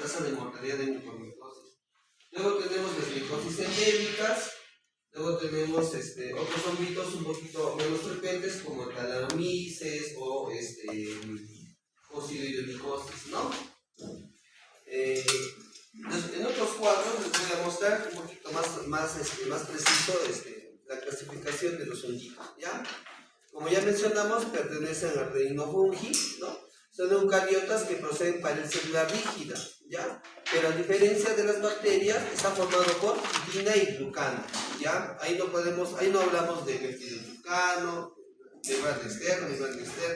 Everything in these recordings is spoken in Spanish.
tasa de mortalidad de mucormicosis. Luego tenemos las micosis endémicas. Luego tenemos otros honguitos un poquito menos frecuentes como Talaromyces o Coccidioidomicosis, ¿no? En otros cuadros les voy a mostrar un poquito más preciso la clasificación de los honguitos, ¿ya? Como ya mencionamos, pertenecen al reino fungi, ¿no? Son eucariotas que proceden pared celular rígida, ¿ya? Pero a diferencia de las bacterias, está formado por quitina y glucano, ¿ya? Ahí no hablamos de metilglucano, membrana externa,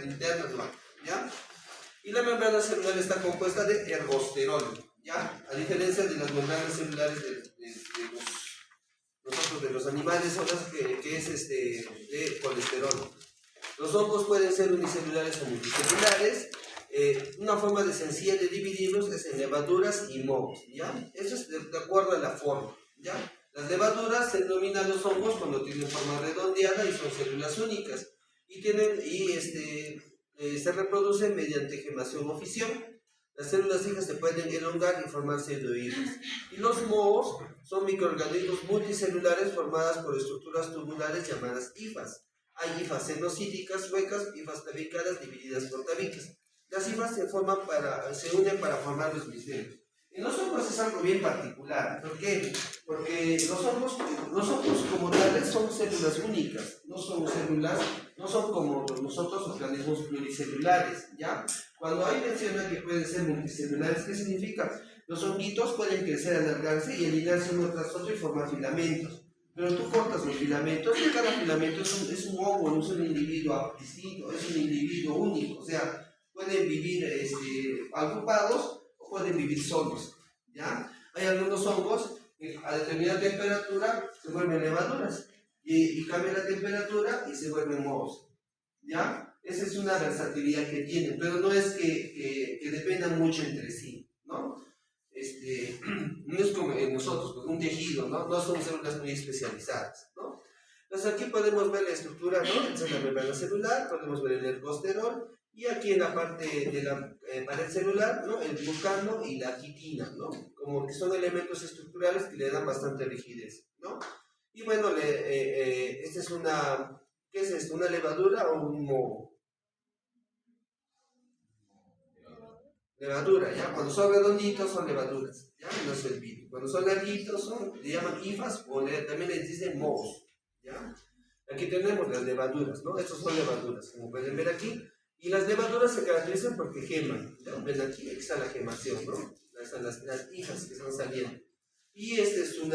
interna, no, ¿ya? Y la membrana celular está compuesta de ergosterol, ¿ya? A diferencia de las membranas celulares de los animales, son las que es de colesterol. Los hongos pueden ser unicelulares o multicelulares. Una forma sencilla de dividirlos es en levaduras y mohos, ¿ya? Eso es de acuerdo a la forma, ¿ya? Las levaduras se denominan los hongos cuando tienen forma redondeada y son células únicas y se reproducen mediante gemación o fisión. Las células hijas se pueden elongar y formar pseudohifas. Y los mohos son microorganismos multicelulares formadas por estructuras tubulares llamadas hifas. Hay hifas cenocíticas huecas, hifas tabicadas divididas por tabicas. Las hifas se unen para formar los misterios. En los hongos es algo bien particular. ¿Por qué? Porque los hongos como tales son células únicas, no son como nosotros organismos pluricelulares, ¿ya? Cuando hay menciona que pueden ser multicelulares, ¿qué significa? Los honguitos pueden crecer, alargarse y alinearse uno tras otro y formar filamentos. Pero tú cortas los filamentos y cada filamento es un hongo, no es un individuo distinto, es un individuo único. O sea, pueden vivir agrupados o pueden vivir solos, ¿ya? Hay algunos hongos que a determinada temperatura se vuelven levaduras y cambia la temperatura y se vuelven mohos, ¿ya? Esa es una versatilidad que tienen, pero no es que dependan mucho entre sí, ¿no? No es como en nosotros, pues un tejido, ¿no? No son células muy especializadas, ¿no? Entonces aquí podemos ver la estructura, ¿no? Esta es la membrana celular, podemos ver el ergosterol y aquí en la parte de la pared celular, ¿no? El glucano y la quitina, ¿no? Como que son elementos estructurales que le dan bastante rigidez, ¿no? Y bueno, esta es ¿qué es esto? ¿Una levadura o un moho? Levadura, ¿ya? Cuando son redonditos son levaduras, ¿ya? No se olviden. Cuando son larguitos le llaman hifas o también les dicen mohos, ¿ya? Aquí tenemos las levaduras, ¿no? Estos son levaduras, como pueden ver aquí. Y las levaduras se caracterizan porque geman, ¿ya? Ven aquí está la gemación, ¿no? Están las hijas que están saliendo. Y este es un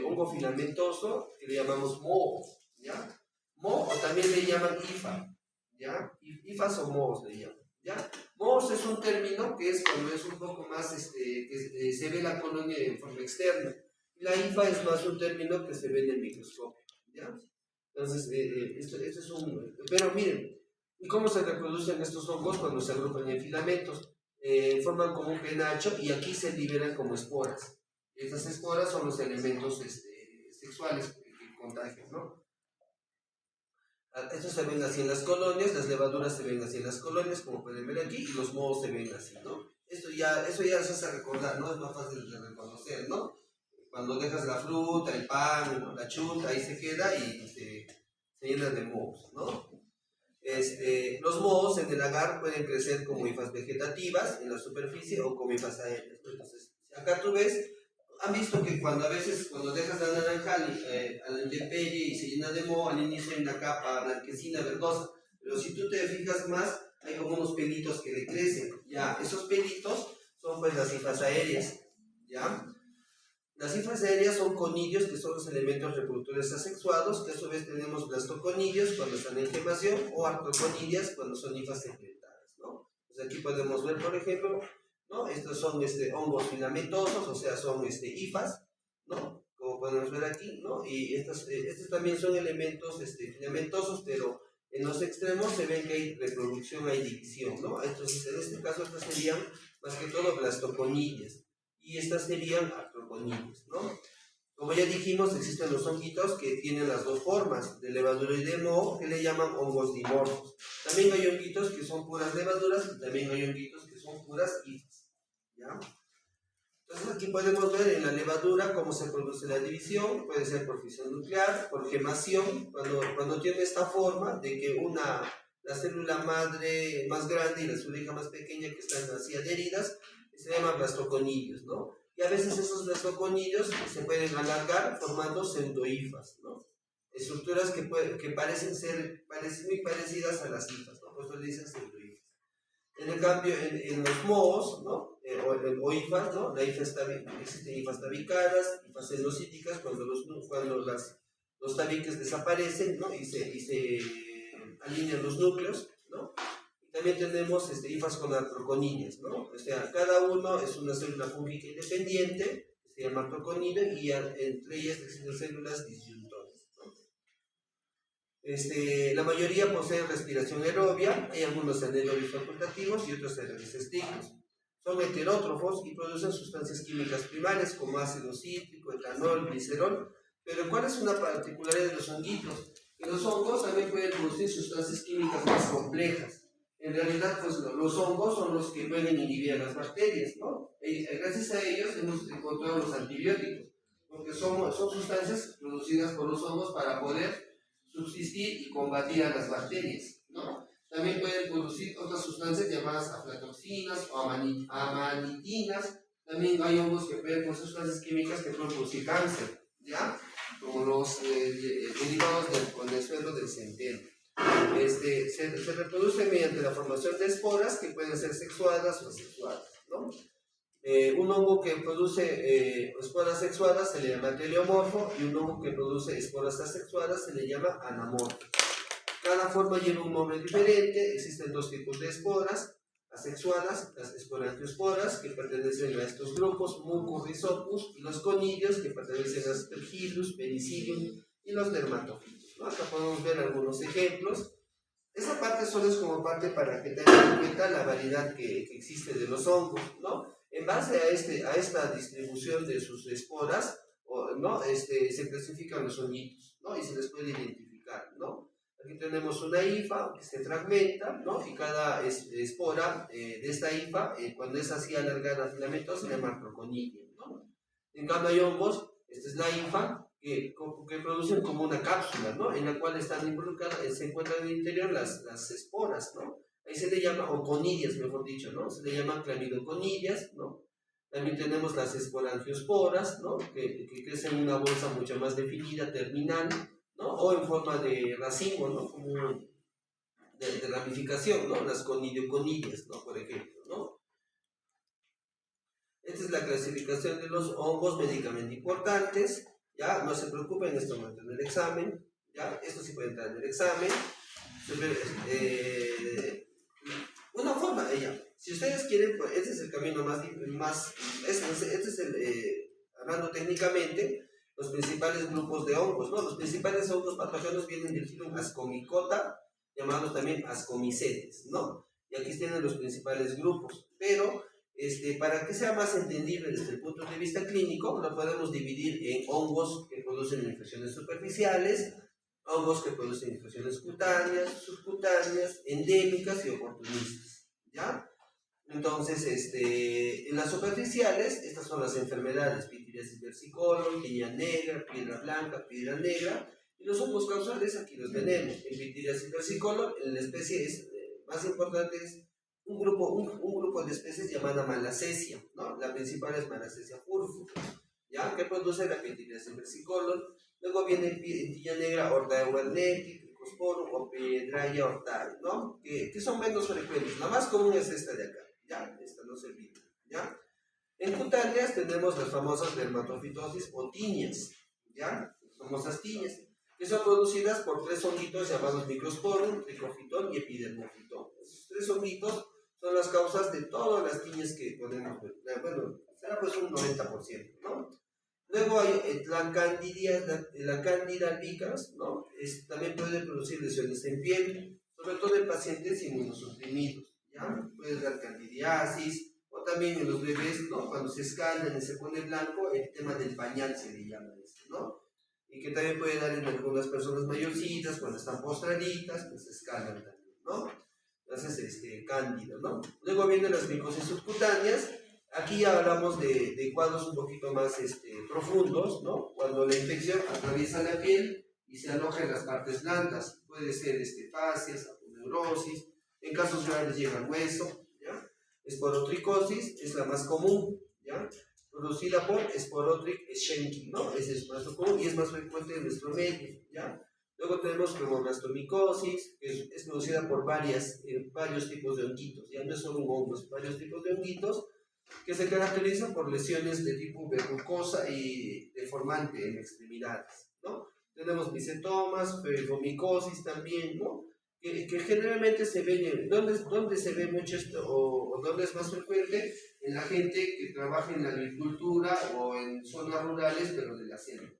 hongo filamentoso que le llamamos moho, ¿ya? Moho o también le llaman hifa, ¿ya? Hifas o mohos le llaman, ¿ya? Mohos es un término que es cuando es un poco más, que se ve la colonia en forma externa. Y la hifa es más un término que se ve en el microscopio, ¿ya? Entonces, esto es pero miren, ¿y cómo se reproducen estos hongos cuando se agrupan en filamentos? Forman como un penacho y aquí se liberan como esporas. Estas esporas son los elementos sexuales que contagian, ¿no? Estos se ven así en las colonias, las levaduras se ven así en las colonias, como pueden ver aquí, y los mohos se ven así, ¿no? Eso ya se hace recordar, ¿no? Es más fácil de reconocer, ¿no? Cuando dejas la fruta, el pan, la chuta, ahí se queda y se llena de mohos, ¿no? Los mohos en el agar pueden crecer como hifas vegetativas en la superficie o como hifas aéreas. Entonces, acá tú ves, han visto que cuando dejas la naranja a la intemperie y se llena de moho, al inicio hay una capa blanquecina, verdosa, pero si tú te fijas más, hay como unos pelitos que le crecen, ya, esos pelitos son pues las hifas aéreas, ya. Las hifas aéreas son conillos, que son los elementos reproductores asexuados, que a su vez tenemos blastoconillos cuando están en gemación, o artoconillas cuando son hifas segmentadas, ¿no? Pues aquí podemos ver, por ejemplo, ¿no? Estos son hongos filamentosos, o sea, son hifas, ¿no? Como podemos ver aquí, ¿no? Y estos también son elementos filamentosos, pero en los extremos se ven que hay reproducción, hay división, ¿no? Entonces, en este caso, estas serían más que todo blastoconillas. Y estas serían artroconillas, ¿no? Como ya dijimos, existen los honguitos que tienen las dos formas, de levadura y de moho, que le llaman hongos dimorfos. También hay honguitos que son puras levaduras y también hay honguitos que son puras hifas, ¿ya? aquí podemos ver en la levadura cómo se produce la división. Puede ser por fisión nuclear, por gemación, cuando tiene esta forma de que la célula madre más grande y la célula hija más pequeña que están así adheridas, se llaman blastoconidios, ¿no? Y a veces esos blastoconidios se pueden alargar formando pseudohifas, ¿no? Estructuras que parecen muy parecidas a las hifas, ¿no? Por eso le dicen pseudohifas. En el cambio, en los mohos, ¿no? O hifas, ¿no? Existen hifas tabicadas, hifas endocíticas, cuando los tabiques desaparecen, ¿no? y se alinean los núcleos, ¿no? Y también tenemos hifas con artroconidias, ¿no? O sea, cada uno es una célula fúngica independiente, se llama artroconidio, y entre ellas existen células disyuntoras, ¿no? La mayoría poseen respiración aerobia, hay algunos anaerobios facultativos y otros aerobios estrictos. Son heterótrofos y producen sustancias químicas primarias como ácido cítrico, etanol, glicerol. Pero ¿cuál es una particularidad de los honguitos? Que los hongos también pueden producir sustancias químicas más complejas. En realidad, pues los hongos son los que pueden inhibir a las bacterias, ¿no? Gracias a ellos hemos encontrado los antibióticos, porque son sustancias producidas por los hongos para poder subsistir y combatir a las bacterias, ¿no? También pueden producir otras sustancias llamadas aflatoxinas o amanitinas. También hay hongos que pueden producir sustancias químicas que pueden producir cáncer, ¿ya? Como los derivados del colesterol del centeno. Se reproduce mediante la formación de esporas que pueden ser sexuadas o asexuadas, ¿no? Un hongo que produce esporas sexuadas se le llama teleomorfo, y un hongo que produce esporas asexuadas se le llama anamorfo. Cada forma lleva un nombre diferente. Existen dos tipos de esporas asexuadas: las esporangiosporas, que pertenecen a estos grupos, Mucus rhizopus, y los conidios, que pertenecen a Aspergillus, Penicillium y los dermatofitos, ¿no? Acá podemos ver algunos ejemplos. Esa parte solo es como parte para que tengan en cuenta la variedad que existe de los hongos, ¿no? En base a esta distribución de sus esporas, ¿no? Se clasifican los honguitos, ¿no? Y se les puede identificar, ¿no? Aquí tenemos una hifa que se fragmenta, ¿no? Y cada espora de esta hifa, cuando es así alargada, filamentosa, se llama artroconidia, ¿no? En cambio hay hongos, esta es la hifa, que producen como una cápsula, ¿no? En la cual están involucradas, se encuentran en el interior las esporas, ¿no? Ahí se le llama, o conidias, mejor dicho, ¿no? Se le llaman clamidoconidias, ¿no? También tenemos las esporangiosporas, ¿no? Que crecen en una bolsa mucho más definida, terminal, ¿no? O en forma de racimo, ¿no? Como de ramificación, ¿no? Las conidioconidias, ¿no? Por ejemplo, ¿no? Esta es la clasificación de los hongos médicamente importantes, ¿ya? No se preocupen, esto no entra en el examen, ¿ya? Esto sí puede entrar en el examen. Una forma, si ustedes quieren, pues este es el camino hablando técnicamente, los principales grupos de hongos, ¿no? Los principales hongos patógenos vienen del filum Ascomycota, llamados también Ascomicetes, ¿no? Y aquí tienen los principales grupos, pero para que sea más entendible desde el punto de vista clínico, lo podemos dividir en hongos que producen infecciones superficiales, hongos que producen infecciones cutáneas, subcutáneas, endémicas y oportunistas, ¿ya? Entonces, en las superficiales, estas son las enfermedades: pitiriasis versicolor, piña negra, piedra blanca, piedra negra, y los hongos causales aquí los tenemos. En pitiriasis versicolor, en la especie más importante es un grupo de especies llamada Malassezia, ¿no? La principal es Malassezia furfur, ¿ya? Que produce la pitiriasis versicolor. Luego viene piña negra, Hortaea werneckii, Trichosporum o Piedrahia hortae, ¿no? Que son menos frecuentes. La más común es esta de acá, ¿ya? Esta no se olvida, ¿ya? En cutáneas tenemos las famosas dermatofitosis o tiñas, ¿ya? Las famosas tiñas, que son producidas por tres honguitos llamados Microsporum, Tricofitón y Epidermofitón. Esos tres honguitos son las causas de todas las tiñas que podemos ver. Bueno, será pues un 90%, ¿no? Luego hay la Candida albicans, ¿no? También puede producir lesiones en piel, sobre todo en pacientes inmunosuprimidos, ¿ya? Puede dar candidiasis, o también en los bebés, ¿no? Cuando se escaldan y se pone blanco, el tema del pañal se le llama esto, ¿no? Y que también puede dar en algunas personas mayorcitas, cuando están postraditas, pues se escalan también, ¿no? Entonces, cándida, ¿no? Luego vienen las micosis subcutáneas. Aquí ya hablamos de cuadros un poquito más profundos, ¿no? Cuando la infección atraviesa la piel y se aloja en las partes blandas. Puede ser fascias, aponeurosis, en casos graves llega al hueso, ¿ya? Esporotricosis es la más común, ¿ya? Producida por Sporotric schenki, ¿no? Ese es más común y es más frecuente en nuestro medio, ¿ya? Luego tenemos cromoblastomicosis, que es producida por varios tipos de honguitos, ya no es solo un hongo, es varios tipos de honguitos que se caracterizan por lesiones de tipo verrucosa y deformante en extremidades, ¿no? Tenemos micetomas, perifomicosis también, ¿no? Que generalmente se ven, ¿dónde se ve mucho esto o dónde es más frecuente? En la gente que trabaja en la agricultura o en zonas rurales, pero de la selva,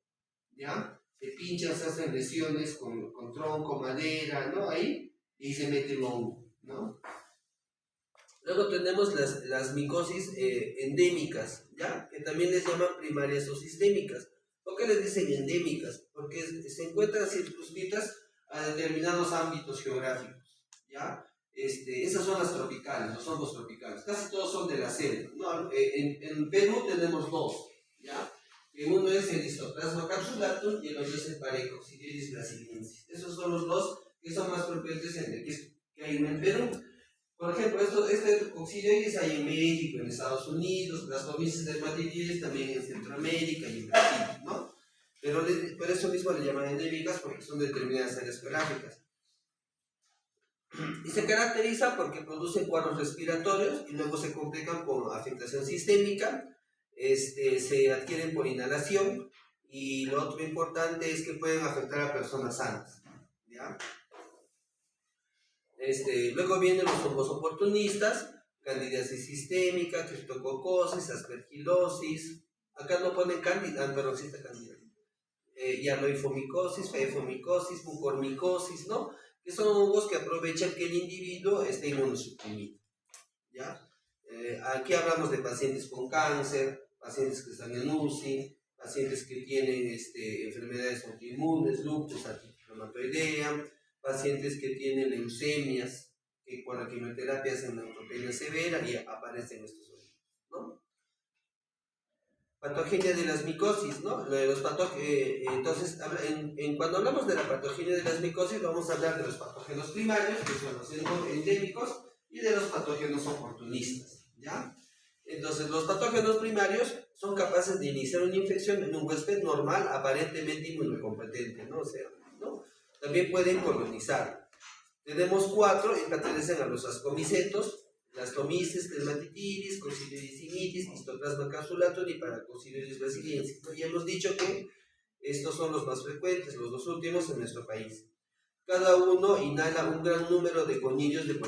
¿ya? Se pinchan, se hacen lesiones con tronco, madera, ¿no? Ahí, y se mete un hongo, ¿no? Luego tenemos las micosis endémicas, ¿ya? Que también les llaman primarias o sistémicas. ¿Por qué les dicen endémicas? Porque se encuentran circunscritas a determinados ámbitos geográficos, ¿ya? Esas son las tropicales, los hongos tropicales. Casi todos son de la selva, ¿no? En Perú tenemos dos, ¿ya? Que uno es el Histoplasma capsulatum y el otro es el Parecoccidioides brasiliensis. Esos son los dos que son más frecuentes que hay en el Perú. Por ejemplo, coccidioides hay en México, en Estados Unidos, las Plasmomyces dermatitis también en Centroamérica y en Brasil, ¿no? Pero por eso mismo le llaman endémicas porque son determinadas áreas geográficas. Y se caracteriza porque producen cuadros respiratorios y luego se complican con afectación sistémica, se adquieren por inhalación y lo otro importante es que pueden afectar a personas sanas, ¿ya? Luego vienen los hongos oportunistas, candidiasis sistémica, criptococosis, aspergilosis, acá no ponen candida, pero sí está candida, y aloifomicosis, faefomicosis, mucormicosis, ¿no? Que son hongos que aprovechan que el individuo esté inmunosuprimido, ¿ya? Aquí hablamos de pacientes con cáncer, pacientes que están en UCI, pacientes que tienen enfermedades autoinmunes, lupus, artritis pacientes que tienen leucemias, que con la quimioterapia hacen neutropenia severa y aparecen estos hongos, ¿no? Patogenia de las micosis, ¿no? Entonces, cuando hablamos de la patogenia de las micosis, vamos a hablar de los patógenos primarios, que son los endémicos, y de los patógenos oportunistas, ¿ya? Entonces, los patógenos primarios son capaces de iniciar una infección en un huésped normal, aparentemente inmunocompetente, ¿no? O sea, ¿no? También pueden colonizar. Tenemos 4 y pertenecen a los ascomicetos, las tomices, dermatitis, coccidioides, histoplasma capsulatum y Parecoccidioides brasiliensis. Ya hemos dicho que estos son los más frecuentes, los dos últimos en nuestro país. Cada uno inhala un gran número de conidios de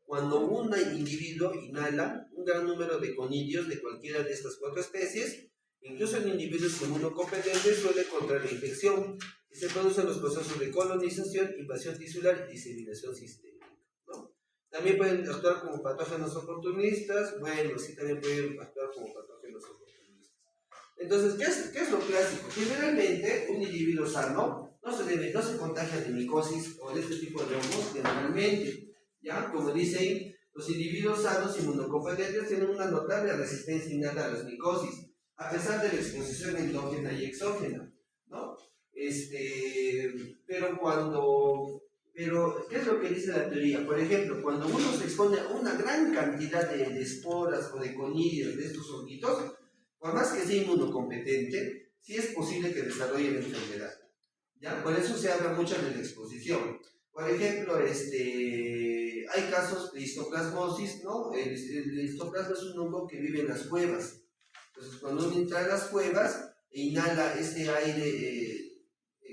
cuando un individuo inhala un gran número de conidios de cualquiera de estas 4 especies, incluso en individuos inmunocompetentes suele contraer la infección y se producen los procesos de colonización, invasión tisular y diseminación sistémica, ¿no? También pueden actuar como patógenos oportunistas, bueno, sí también pueden actuar como patógenos oportunistas. Entonces, ¿qué es lo clásico? Generalmente, un individuo sano no se contagia de micosis o de este tipo de hongos generalmente, ¿ya? Como dicen, los individuos sanos inmunocompetentes tienen una notable resistencia innata a las micosis, a pesar de la exposición endógena y exógena, ¿no? Pero, ¿qué es lo que dice la teoría? Por ejemplo, cuando uno se expone a una gran cantidad de esporas o de conidios de estos honguitos, por más que sea inmunocompetente, sí es posible que desarrolle la enfermedad, ¿ya? Por eso se habla mucho de la exposición. Por ejemplo, hay casos de histoplasmosis, ¿no? El histoplasma es un hongo que vive en las cuevas. Entonces, cuando uno entra a las cuevas e inhala ese aire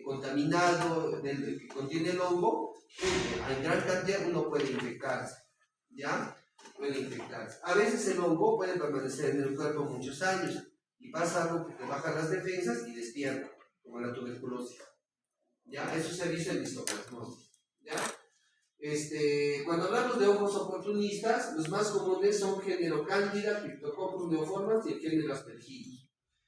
contaminado que contiene el hongo, en gran cantidad uno puede infectarse, ¿ya? Puede infectarse. A veces el hongo puede permanecer en el cuerpo muchos años y pasa algo que te baja las defensas y despierta, como la tuberculosis, ¿ya? Eso se dice en histoplasmosis, ¿ya? Cuando hablamos de hongos oportunistas, los más comunes son género Candida, Cryptococcus neoformans y el género Aspergillus.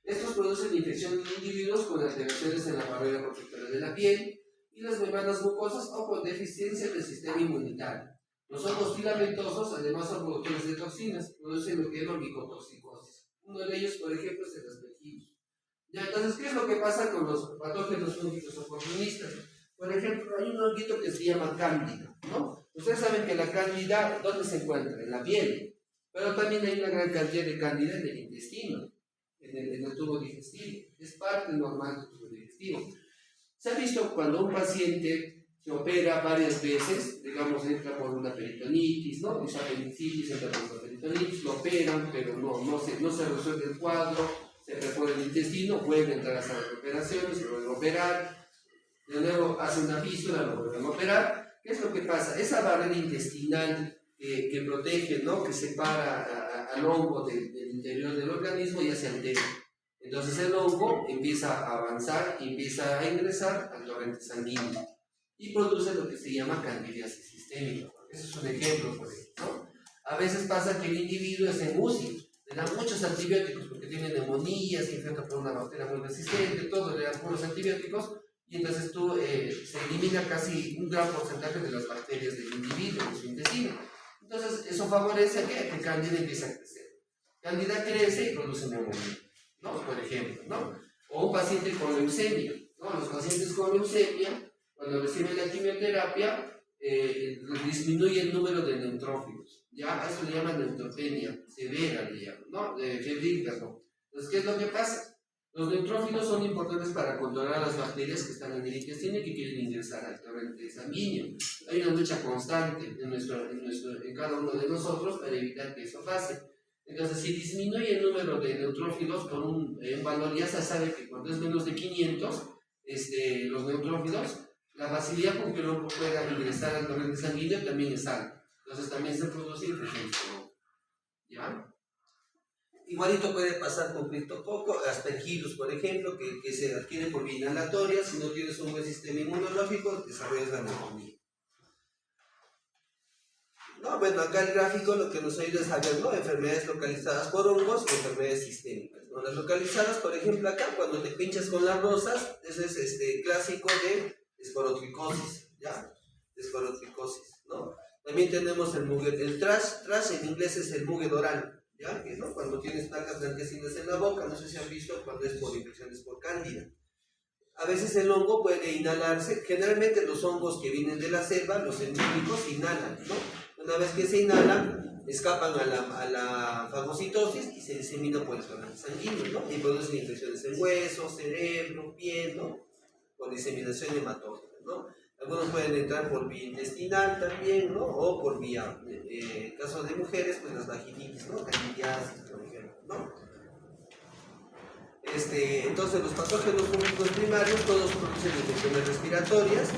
Estos producen infección en individuos con alteraciones en la barrera protectora de la piel y las membranas mucosas o con deficiencia del sistema inmunitario. Los hongos filamentosos además son productores de toxinas, producen lo que llaman micotoxicosis. Uno de ellos, por ejemplo, es el aspergillus. Ya, entonces, ¿qué es lo que pasa con los patógenos fúngicos oportunistas? Por ejemplo, hay un honguito que se llama cándida, ¿no? Ustedes saben que la cándida, ¿dónde se encuentra? En la piel. Pero también hay una gran cantidad de cándida en el intestino, en el tubo digestivo. Es parte normal del tubo digestivo. Se ha visto cuando un paciente se opera varias veces, digamos, entra por una peritonitis, ¿no? Esa apendicitis, entra por una peritonitis, lo operan, pero no se resuelve el cuadro, se perpone el intestino, vuelve a entrar a salas de operaciones, se vuelve a operar, de nuevo hace una fístula, lo vuelven a operar. ¿Qué es lo que pasa? Esa barrera intestinal que protege, ¿no? Que separa al hongo del interior del organismo ya se altera. Entonces el hongo empieza a avanzar y empieza a ingresar al torrente sanguíneo y produce lo que se llama candidiasis sistémica. Ese es un ejemplo, por ejemplo, ¿no? A veces pasa que el individuo es en UCI, le dan muchos antibióticos porque tiene neumonía, se infecta por una bacteria muy resistente, todo, le dan puros antibióticos y entonces se elimina casi un gran porcentaje de las bacterias del individuo, de su intestino. Entonces eso favorece a que Candida empiece a crecer. Candida crece y produce neumonía, ¿no? Por ejemplo, ¿no? O un paciente con leucemia, ¿no? Los pacientes con leucemia, cuando reciben la quimioterapia, disminuye el número de neutrófilos. Ya a eso le llaman neutropenia severa, le llaman, ¿no? Febril, perdón. Entonces, ¿qué es lo que pasa? Los neutrófilos son importantes para controlar las bacterias que están en el intestino y que quieren ingresar al torrente sanguíneo. Hay una lucha constante en cada uno de nosotros para evitar que eso pase. Entonces, si disminuye el número de neutrófilos por un valor, ya se sabe que cuando es menos de 500, los neutrófilos, la facilidad con que el hongo pueda ingresar al torrente sanguíneo también es alta. Entonces, también se produce infección. ¿Ya? Igualito puede pasar con criptococo, aspergillus, por ejemplo, que se adquiere por vía inhalatoria. Si no tienes un buen sistema inmunológico, desarrollas la neumonía. No, bueno, acá el gráfico lo que nos ayuda es a ver, ¿no? Enfermedades localizadas por hongos y enfermedades sistémicas, ¿no? Las localizadas, por ejemplo, acá cuando te pinchas con las rosas, ese es clásico de esporotricosis, ¿ya? Esporotricosis, ¿no? También tenemos el trash en inglés es el mugre oral, ¿ya? Que, ¿no? Cuando tienes placas blanquecinas en la boca, no sé si han visto cuando es por infecciones por cándida. A veces el hongo puede inhalarse, generalmente los hongos que vienen de la selva, los endémicos, inhalan, ¿no? Una vez que se inhalan, escapan a la fagocitosis y se diseminan por el torrente sanguíneo, ¿no? Y producen infecciones en huesos, cerebro, piel, ¿no? Por diseminación hematógena, ¿no? Algunos pueden entrar por vía intestinal también, ¿no? O por vía, en caso de mujeres, pues las vaginitis, ¿no? Candidiasis, por ejemplo, ¿no? Entonces los patógenos fúngicos primarios todos producen infecciones respiratorias,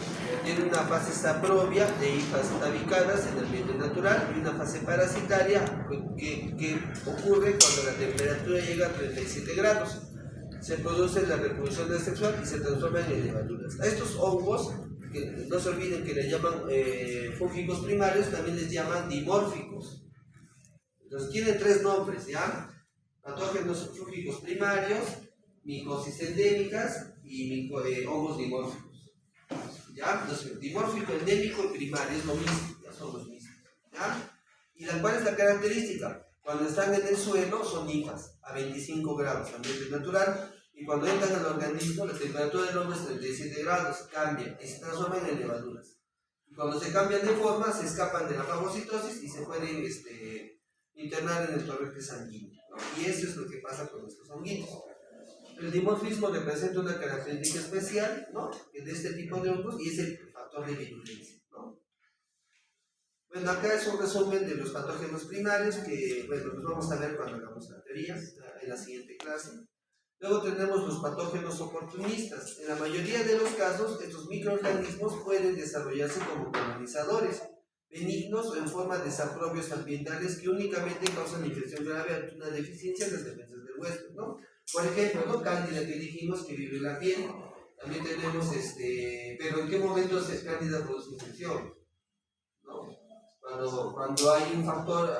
tienen una fase saprobia de hifas tabicadas en el ambiente natural y una fase parasitaria que ocurre cuando la temperatura llega a 37 grados. Se produce la reproducción sexual y se transforman en levaduras. A estos hongos, que no se olviden que le llaman fúngicos primarios, también les llaman dimórficos. Entonces tienen tres nombres, ¿ya? Patógenos fúngicos primarios, micosis endémicas y hongos dimórficos. ¿Ya? Entonces, dimórfico, endémico y primario es lo mismo, ya son los mismos. ¿Ya? ¿Y cuál es la característica? Cuando están en el suelo son hifas, a 25 grados, ambiente natural, y cuando entran al organismo, la temperatura del hongo es 37 grados, cambia y se transforman en levaduras. Y cuando se cambian de forma, se escapan de la fagocitosis y se pueden internar en el torrente sanguíneo, ¿no? Y eso es lo que pasa con estos honguitos. El dimorfismo representa una característica especial, ¿no? De este tipo de hongos y es el factor de virulencia, ¿no? Bueno, acá es un resumen de los patógenos primarios que, bueno, los vamos a ver cuando hagamos la teoría en la siguiente clase. Luego tenemos los patógenos oportunistas. En la mayoría de los casos, estos microorganismos pueden desarrollarse como colonizadores benignos o en forma de saprobios ambientales que únicamente causan infección grave ante una deficiencia en las defensas del huésped, ¿no? Por ejemplo, ¿no? Cándida que dijimos que vive en la piel. También tenemos, pero ¿en qué momento Cándida produce infección? ¿No? Cuando hay un factor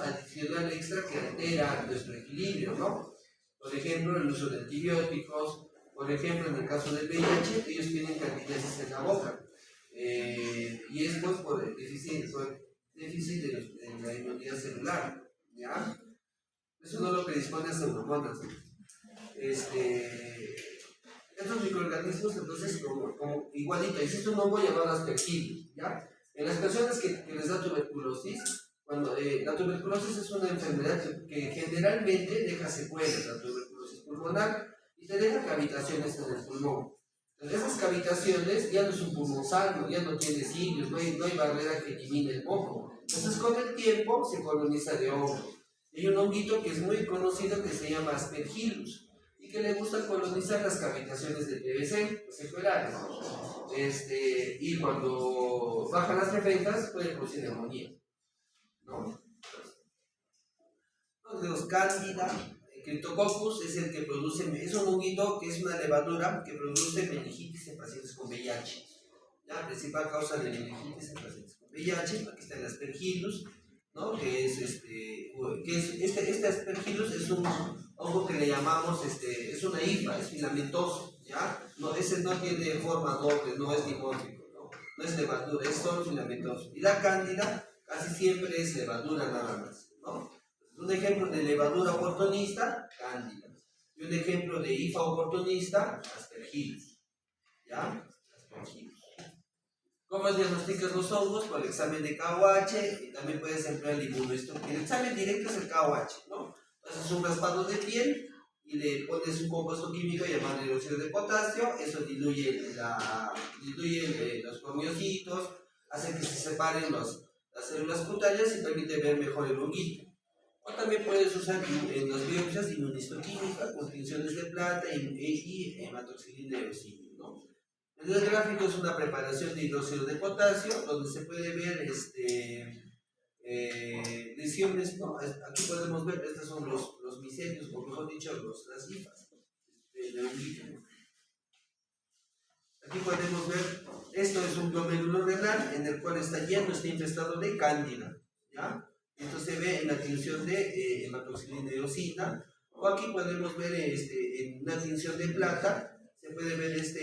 adicional extra que altera nuestro equilibrio, ¿no? Por ejemplo, el uso de antibióticos. Por ejemplo, en el caso del VIH, ellos tienen candidiasis en la boca. y es pues por el déficit en la inmunidad celular, ¿ya? Eso no lo predispone a pseudomonas. Estos microorganismos, entonces, como igualito, existe un hongo llamado aspergillus, ¿ya? En las personas que les da tuberculosis, cuando la tuberculosis es una enfermedad que generalmente deja secuelas, la tuberculosis pulmonar, y te deja cavitaciones en el pulmón. Entonces, esas cavitaciones ya no es un pulmón sano, ya no tiene cilios, no hay barrera que elimine el moco. Entonces, con el tiempo se coloniza de hongos. Hay un honguito que es muy conocido que se llama aspergillus y que le gusta colonizar las cavitaciones del PVC, los secuelares. Y cuando bajan las defensas puede producir neumonía, ¿no? Los cándida, Cryptococcus es el que produce, es un honguito que es una levadura que produce meningitis en pacientes con VIH. La principal causa de meningitis en pacientes con VIH, aquí está el aspergillus, ¿no? Que es este aspergillus es un hongo que le llamamos, es una hifa, es filamentoso, ¿ya? No, ese no tiene forma doble, no es dimórfico, no es levadura, es solo filamentoso. Y la cándida casi siempre es levadura nada más, ¿no? Un ejemplo de levadura oportunista, cándida. Y un ejemplo de hifa oportunista, aspergillus, ¿ya? Aspergillus. ¿Cómo diagnosticas los hongos? Por el examen de KOH y también puedes emplear el inmunohistoquímico. El examen directo es el KOH, ¿no? Haces un raspado de piel y le pones un compuesto químico llamado hidróxido de potasio, eso diluye los corneocitos, hace que se separen las células cutáneas y permite ver mejor el honguito. O también puedes usar en las biopsias inmunistoquímica con tinciones de plata y hematoxilina de oxígeno, ¿no? En el gráfico es una preparación de hidróxido de potasio donde se puede ver lesiones, ¿no? Aquí podemos ver, estos son los micelios, o mejor dicho, las hifas de un líquido. Aquí podemos ver, esto es un glomérulo renal en el cual está infestado de cándida, ¿ya? Esto se ve en la tinción de hematoxilina de eosina, o aquí podemos ver en una tinción de plata, se puede ver es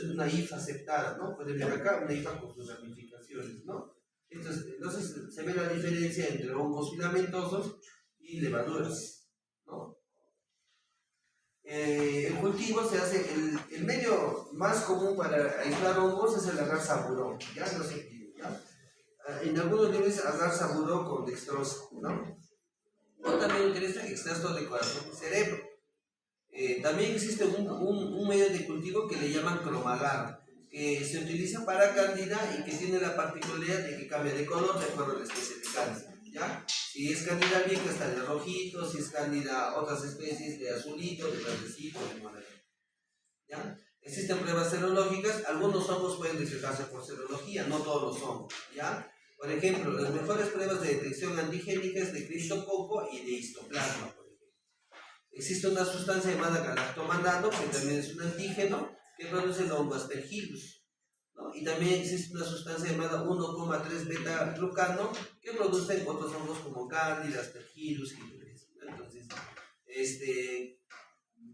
una hifa septada, ¿no? Pueden ver acá una hifa con sus ramificaciones, ¿no? Entonces se ve la diferencia entre hongos filamentosos y levaduras, ¿no? El cultivo se hace, el medio más común para aislar hongos es el agar saburón, ¿ya? No sé, ¿ya? En algunos niveles agar saburón con dextrosa, ¿no? O también utiliza extracto de corazón y cerebro. También existe un medio de cultivo que le llaman cromagar, que se utiliza para cándida y que tiene la particularidad de que cambia de color de acuerdo a la especie de cándida, ¿ya? Si es cándida vieja está de rojito, si es cándida otras especies de azulito, de verdecito, de moradito, ¿ya? Existen pruebas serológicas, algunos hongos pueden detectarse por serología, no todos los hongos, ¿ya? Por ejemplo, las mejores pruebas de detección antigénica es de criptococo y de histoplasma. Existe una sustancia llamada galactomanano, que también es un antígeno, que produce el hongo aspergillus, ¿no? Y también existe una sustancia llamada 1,3 beta glucano, que producen otros hongos como cándida, aspergillus, ¿no? Entonces,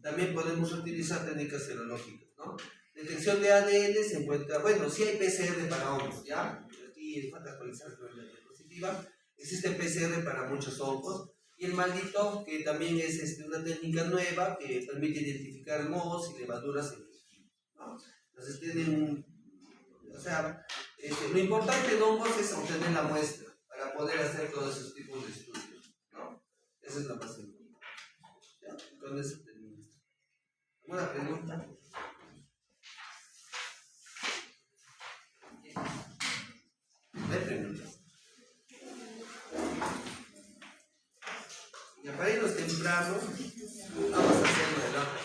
también podemos utilizar técnicas serológicas, ¿no? Detección de ADN se encuentra, bueno, sí hay PCR para hongos, ¿ya? Aquí falta actualizar la diapositiva. Existe PCR para muchos hongos. Y el maldito, que también es una técnica nueva que permite identificar mohos y levaduras en cultivos, ¿no? Entonces tienen lo importante en hongos es obtener la muestra para poder hacer todos esos tipos de estudios, ¿no? Esa es la más importante. ¿Ya? Entonces, ¿alguna pregunta? ¿No hay preguntas? Y para irnos temprano, vamos a hacerlo de la otra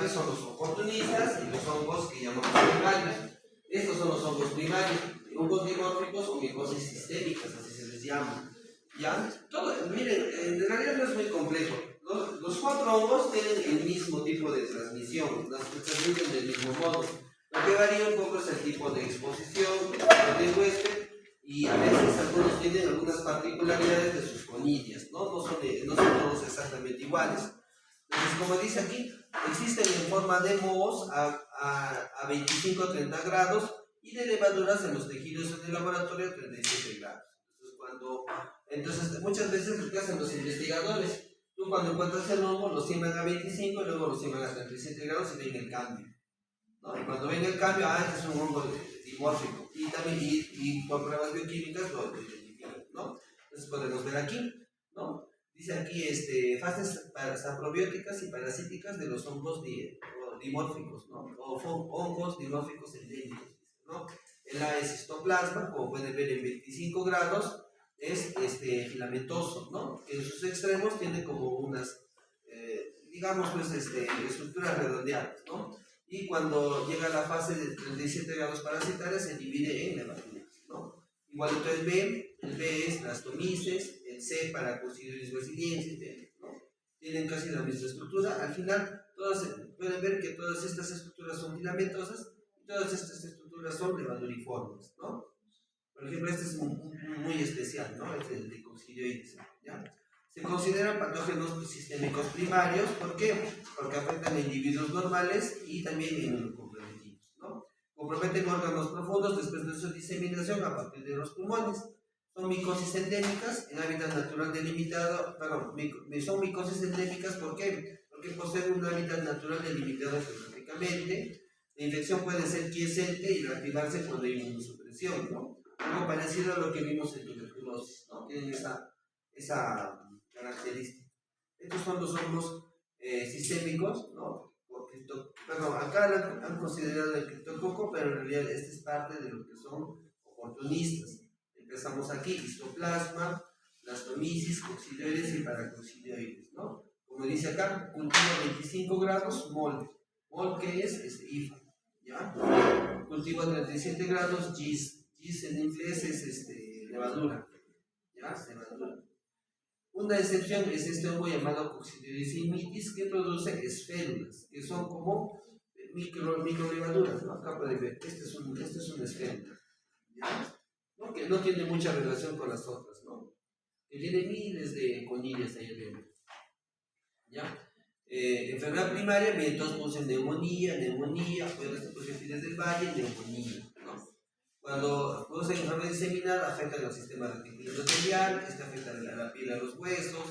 parte son los oportunistas y los hongos que llamamos primarios. Estos son los hongos primarios, hongos dimórficos o micosis sistémicas, así se les llama. ¿Ya? Miren, en realidad no es muy complejo. Los 4 hongos tienen el mismo tipo de transmisión, se transmiten del mismo modo. Lo que varía un poco es el tipo de exposición, el tipo de huésped, y a veces algunos tienen algunas particularidades de sus conillas, ¿no? No son todos exactamente iguales. Entonces, como dice aquí, existen en forma de mohos a 25 a 30 grados y de levaduras en los tejidos en el laboratorio a 37 grados. Entonces, muchas veces lo que hacen los investigadores, tú cuando encuentras el hongo lo siembran a 25 y luego lo siembran a 37 grados y ven el cambio, ¿no? Y cuando ven el cambio, este es un hongo dimórfico. Y también y con pruebas bioquímicas lo identifican, ¿no? Entonces podemos ver aquí, ¿no? Dice aquí fases probióticas y parasíticas de los hongos dimórficos, ¿no? O hongos dimórficos endémicos, ¿no? El A es histoplasma, como pueden ver en 25 grados, es filamentoso, ¿no? En sus extremos tiene como unas, digamos, pues, estructuras redondeadas, ¿no? Y cuando llega a la fase de 37 grados parasitaria se divide en levaduras, ¿no? Igualito el B es blastomices, el C para Coccidioides brasiliensis, ¿no? Tienen casi la misma estructura. Al final, pueden ver que todas estas estructuras son filamentosas y todas estas estructuras son levaduriformes, ¿no? Por ejemplo, este es muy especial, ¿no? Este es el de Coccidioides, ¿ya? Se consideran patógenos sistémicos primarios, ¿por qué? Porque afectan a individuos normales y también inmunocomprometidos, ¿no? Comprometen órganos profundos después de su diseminación a partir de los pulmones. Son micosis endémicas en hábitat natural delimitado, son micosis endémicas, ¿por qué? Porque poseen un hábitat natural delimitado geográficamente. La infección puede ser quiescente y reactivarse cuando hay inmunosupresión, ¿no? Algo parecido a lo que vimos en tuberculosis, ¿no? Tienen esa característica. Estos son los hongos sistémicos, ¿no? Acá han considerado el criptococo, pero en realidad esta es parte de lo que son oportunistas. Empezamos aquí, histoplasma, blastomisis, coccidioides y paracoccidioides, ¿no? Como dice acá, cultivo a 25 grados, mol. Mol, ¿qué es? IFA, ¿ya? Cultivo a 37 grados, gis. Gis en inglés es levadura, ¿ya? Levadura. Una excepción es este hongo llamado Coccidioides immitis, que produce esférulas, que son como microlevaduras, ¿no? Acá pueden ver, este es un esférula, ¿ya? ¿No? Que no tiene mucha relación con las otras, ¿no? Que tiene miles de conillas ahí adentro, ¿ya? Enfermedad primaria, vientos producen neumonía, puede ser del valle, neumonía, ¿no? Cuando producen enfermedad diseminada, afectan al sistema reticular endotelial, afecta a la piel, a los huesos,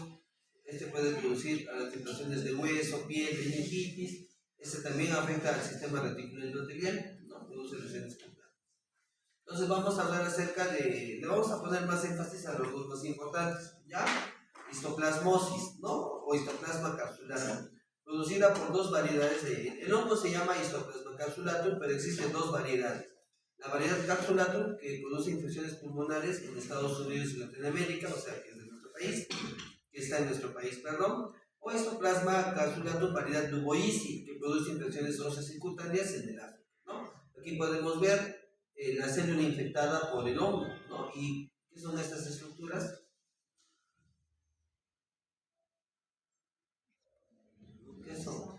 puede producir alteraciones de hueso, piel, meningitis, también afecta al sistema reticular endotelial, ¿no? Produce lesiones cutáneas. Entonces vamos a hablar acerca le vamos a poner más énfasis a los dos más importantes, ¿ya? Histoplasmosis, ¿no? O histoplasma capsulatum, producida por dos variedades el hongo se llama histoplasma capsulatum, pero existen dos variedades. La variedad capsulatum, que produce infecciones pulmonares en Estados Unidos y Latinoamérica, o sea, que es de nuestro país, que está en nuestro país, perdón, o histoplasma capsulatum variedad duboisi, que produce infecciones óseas y cutáneas en el África, ¿no? Aquí podemos ver la célula infectada por el hongo, ¿no? ¿Y qué son estas estructuras? ¿Qué son?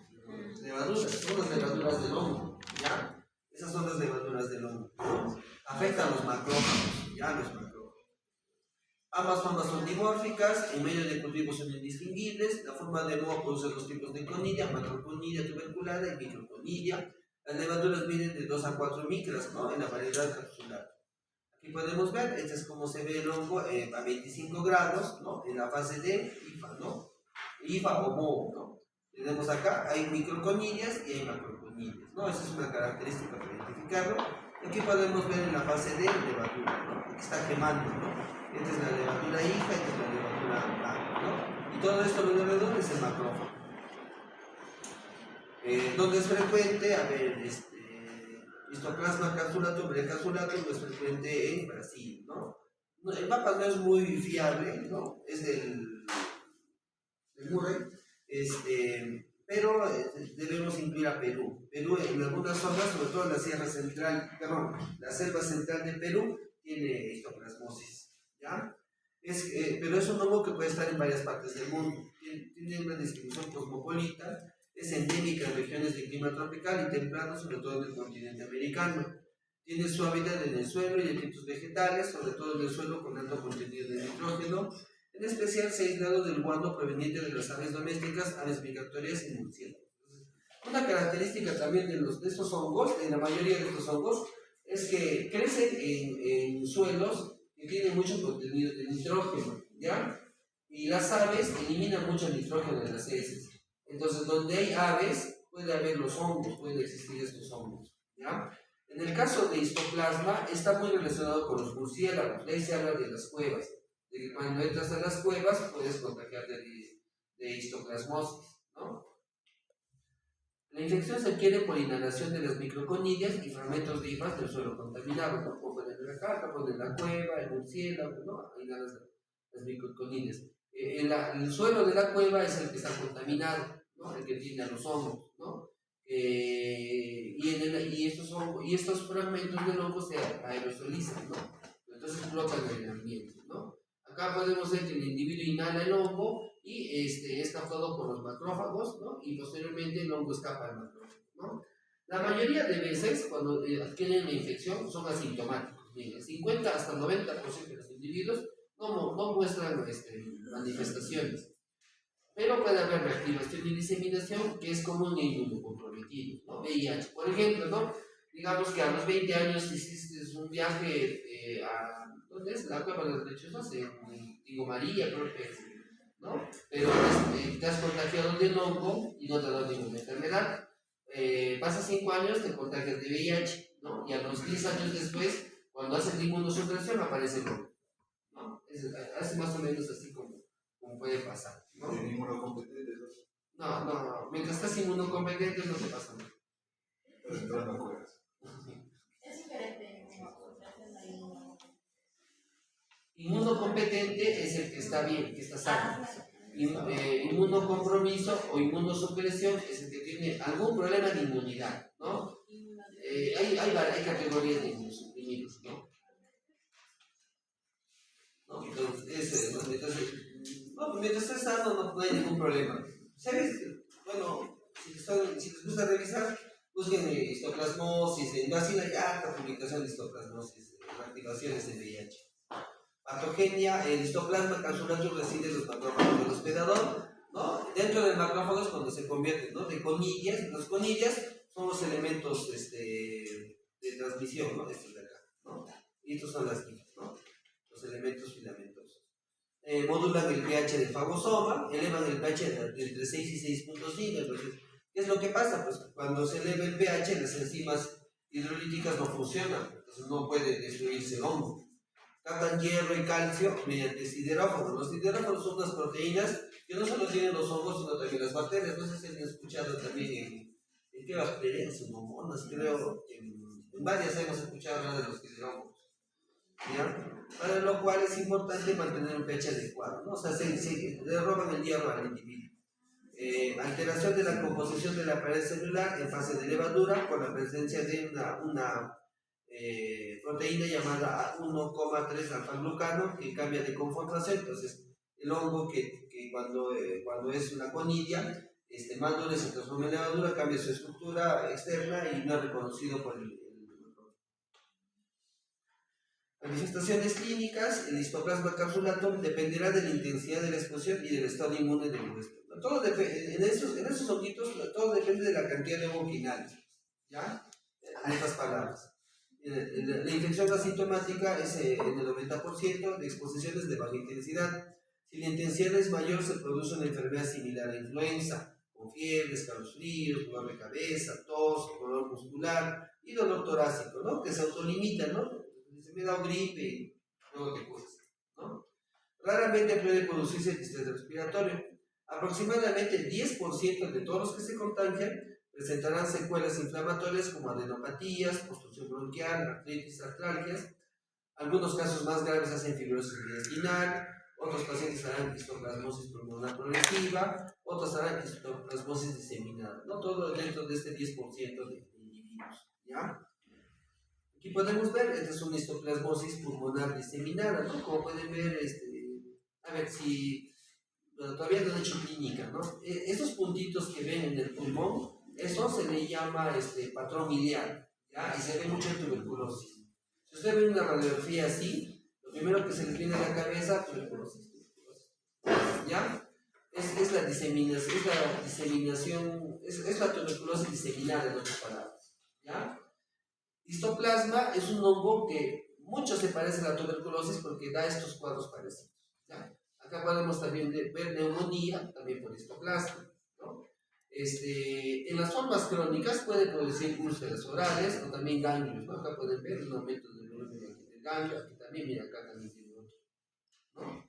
Levaduras, son las levaduras del hongo, ¿ya? Esas son las levaduras del hongo, ¿no? Afectan a los macrófagos, ¿ya? Los macrófagos. Ambas formas son dimórficas, en medio de cultivos son indistinguibles. La forma de moho produce dos tipos de conilla, macroconilla tuberculada y microconilla. Las levaduras miden de 2 a 4 micras, ¿no? En la variedad capsular. Aquí podemos ver, este es como se ve el hongo a 25 grados, ¿no? En la fase de IFA, ¿no? IFA o moho, ¿no? Tenemos acá, hay microconillas y hay macroconillas, ¿no? Esa es una característica para identificarlo. Aquí podemos ver en la fase de levadura, ¿no? Aquí está quemando, ¿no? Esta es la levadura hija, esta es la levadura blanca, ¿no? Y todo esto alrededor es el macrófago. ¿Dónde es frecuente? A ver, histoplasma capsulatum, brecapsulatum es frecuente en Brasil, ¿no? El mapa no es muy fiable, ¿no? Es del Murray, pero debemos incluir a Perú. Perú en algunas zonas, sobre todo en la sierra central, perdón, la selva central de Perú, tiene histoplasmosis, ¿ya? Pero es un hongo que puede estar en varias partes del mundo. Tiene una distribución cosmopolita, es endémica en regiones de clima tropical y templado, sobre todo en el continente americano. Tiene su hábitat en el suelo y detritos vegetales, sobre todo en el suelo con alto contenido de nitrógeno. En especial se ha aislado del guano proveniente de las aves domésticas, aves migratorias y murciélagos. Una característica también de estos hongos, de la mayoría de estos hongos, es que crecen en suelos que tienen mucho contenido de nitrógeno, ¿ya? Y las aves eliminan mucho nitrógeno de las heces. Entonces, donde hay aves, puede haber los hongos, pueden existir estos hongos, ¿ya? En el caso de histoplasma, está muy relacionado con los murciélagos. De ahí se habla de las cuevas, de que cuando entras a las cuevas puedes contagiarte de histoplasmosis, ¿no? La infección se adquiere por inhalación de las microconillas y fragmentos de hifas del suelo contaminado, ¿no? Como en la caca, en la cueva, el murciélago, ¿no? Inhalas las microconillas. El suelo de la cueva es el que está contaminado, ¿no? El que tiene a los hongos, ¿no? Y estos fragmentos del hongo se aerosolizan, ¿no? Entonces flotan en el ambiente, ¿no? Acá podemos ver que el individuo inhala el hongo y es captado por los macrófagos, ¿no? Y posteriormente el hongo escapa al macrófago, ¿no? La mayoría de veces, cuando adquieren la infección, son asintomáticos. Bien, el 50 hasta el 90% de los individuos no muestran manifestaciones. Pero puede haber reactivación y diseminación que es común en inmunocomprometidos, ¿no? VIH, por ejemplo, ¿no? Digamos que a los 20 años hiciste un viaje ¿dónde es? La Cueva de las Lechuzas, en Digo María, creo que es, ¿no? Pero te has contagiado del hongo y no te ha dado ninguna enfermedad. Pasa 5 años, te contagias de VIH, ¿no? Y a los 10 años después, cuando haces la inmunosupresión, aparece el hongo, ¿no? Es más o menos así como puede pasar, ¿no? No, mientras estás inmunocompetente no te pasa nada. Es diferente. Inmunocompetente es el que está bien, que está sano. Inmunocompromiso o inmunosupresión es el que tiene algún problema de inmunidad, ¿no? Hay categorías de inmunosuprimidos, ¿no? Entonces, mientras estés sano no hay ningún problema. ¿Sabes? Bueno, si les gusta revisar, busquen histoplasmosis, en Brasil hay harta publicación de histoplasmosis, activaciones de VIH. Patogenia, el histoplasma capsulatum reside en los macrófagos del hospedador, ¿no? Dentro del macrófago es cuando se convierte, ¿no? De conillas, las conillas son los elementos de transmisión, ¿no? Estos de acá, ¿no? Y estos son las hifas, ¿no? Los elementos filamentosos. Modulan el pH del fagosoma, elevan el pH de entre 6 y 6.5. Entonces, ¿qué es lo que pasa? Pues cuando se eleva el pH, las enzimas hidrolíticas no funcionan, entonces no puede destruirse el hongo. Captan hierro y calcio mediante siderófonos. Los siderófonos son unas proteínas que no solo tienen los hongos, sino también las bacterias. No sé si han escuchado también en qué bacterias, en Pseudomonas, creo, en varias hemos escuchado hablar de los siderófonos, ¿ya? Para lo cual es importante mantener un pH adecuado, ¿no? O sea, se le roban el hierro al individuo. Alteración de la composición de la pared celular en fase de levadura con la presencia de una proteína llamada 1,3 alfa-glucano que cambia de conformación. Entonces, el hongo que cuando es una conilla, más duro se transforma en levadura, cambia su estructura externa y no es reconocido por el manifestaciones clínicas. El histoplasma capsulatum dependerá de la intensidad de la exposición y del estado inmune del huésped. Todo en esos honguitos, todo depende de la cantidad de hongo que inhales, ¿ya? En otras palabras, la infección asintomática es en el 90% de exposiciones de baja intensidad. Si la intensidad es mayor, se produce una enfermedad similar a influenza, con fiebre, escalofríos, dolor de cabeza, tos, dolor muscular y dolor torácico, ¿no? Que se autolimitan, ¿no? Se me da gripe, luego te cosas, ¿no? Raramente puede producirse distrés respiratorio. Aproximadamente el 10% de todos los que se contagian presentarán secuelas inflamatorias como adenopatías, obstrucción bronquial, artritis, artralgias. Algunos casos más graves hacen fibrosis intestinal, otros pacientes harán histoplasmosis pulmonar progresiva, otros harán histoplasmosis diseminada, no todo dentro de este 10% de individuos, ¿ya? Aquí podemos ver, esta es una histoplasmosis pulmonar diseminada, ¿no? Como pueden ver, a ver si, bueno, todavía no he hecho clínica, ¿no? Esos puntitos que ven en el pulmón, eso se le llama patrón miliar, ¿ya? Y se ve mucho en tuberculosis. Si usted ve una radiografía así, lo primero que se les viene a la cabeza, tuberculosis, ¿ya? Es la diseminación, es la tuberculosis diseminada, en otras palabras, ¿ya? Histoplasma es un hongo que mucho se parece a la tuberculosis porque da estos cuadros parecidos, ¿ya? Acá podemos también ver neumonía, también por histoplasma, ¿no? En las formas crónicas puede producir úlceras orales o también ganglios, ¿no? Acá pueden ver un aumento del volumen del ganglio, aquí también, mira, acá también tiene otro, ¿no?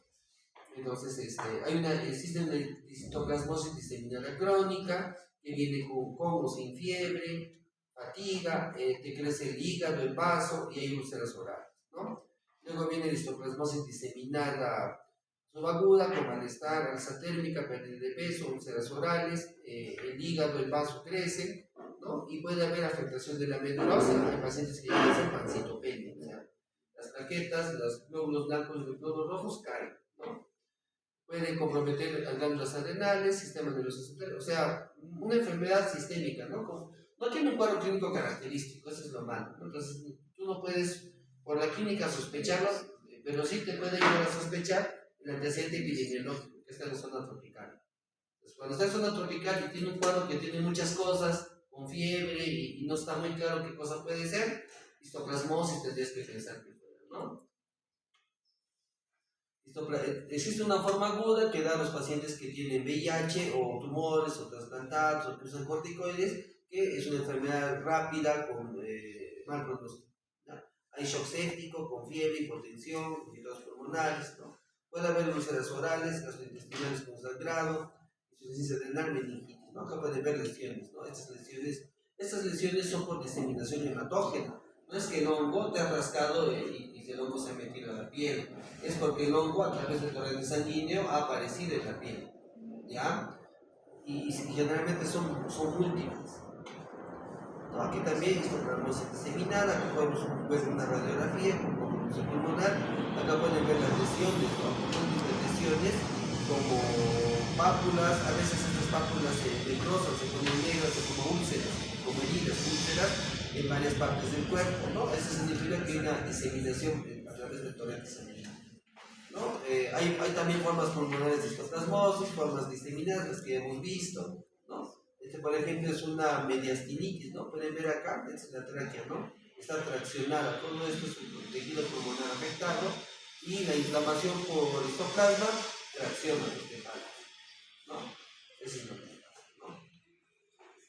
Entonces, existe una histoplasmosis diseminada crónica que viene con o sin fiebre, fatiga, te crece el hígado, el vaso y hay úlceras orales, ¿no? Luego viene la histoplasmosis diseminada subaguda con malestar, alza térmica, pérdida de peso, úlceras orales, el hígado, el vaso crece, ¿no? Y puede haber afectación de la médula ósea. Hay pacientes que llegan a ser pancitopenia, o sea, las plaquetas, los glóbulos blancos y los glóbulos rojos caen, ¿no? Puede comprometer las glándulas adrenales, sistema nervioso central, o sea, una enfermedad sistémica, ¿no? No tiene un cuadro clínico característico, eso es lo malo, ¿no? Entonces, tú no puedes por la clínica sospecharlo, pero sí te puede llevar a sospechar el antecedente epidemiológico, que está en la zona tropical. Entonces, cuando está en zona tropical y tiene un cuadro que tiene muchas cosas, con fiebre y no está muy claro qué cosa puede ser, histoplasmosis tendrías que pensar que fuera, ¿no? Existe una forma aguda que da a los pacientes que tienen VIH o tumores o trasplantados o que usan corticoides, que es una enfermedad rápida con mal pronóstico. Hay shock séptico, con fiebre, hipotensión, fibrosis pulmonares, ¿no? Puede haber úlceras orales, gastrointestinales con sangrado, insuficiencia renal, meningitis, ¿no? Acá pueden ver lesiones, ¿no? Estas lesiones son por diseminación hematógena. No es que el hongo te ha rascado y el hongo se ha metido a la piel, es porque el hongo a través del torrente sanguíneo ha aparecido en la piel, ¿ya? Y generalmente son múltiples. ¿No? Aquí también histoplasmosis diseminada, aquí podemos ver una radiografía con compresión pulmonar, acá pueden ver las lesiones, ¿no? Múltiples lesiones como pápulas, a veces estas pápulas se necrosan, se ponen negras, se como úlceras, como heridas, úlceras en varias partes del cuerpo, ¿no? Eso significa que hay una diseminación a través del torrente sanguíneo, ¿no? Hay también formas pulmonares de histoplasmosis, formas diseminadas, las que hemos visto, ¿no? Por ejemplo, es una mediastinitis, ¿no? Pueden ver acá, es la tráquea, ¿no? Está traccionada, todo esto es un tejido pulmonar afectado y la inflamación por histoplasma tracciona los tejidos, ¿no? Eso es lo que pasa, ¿no?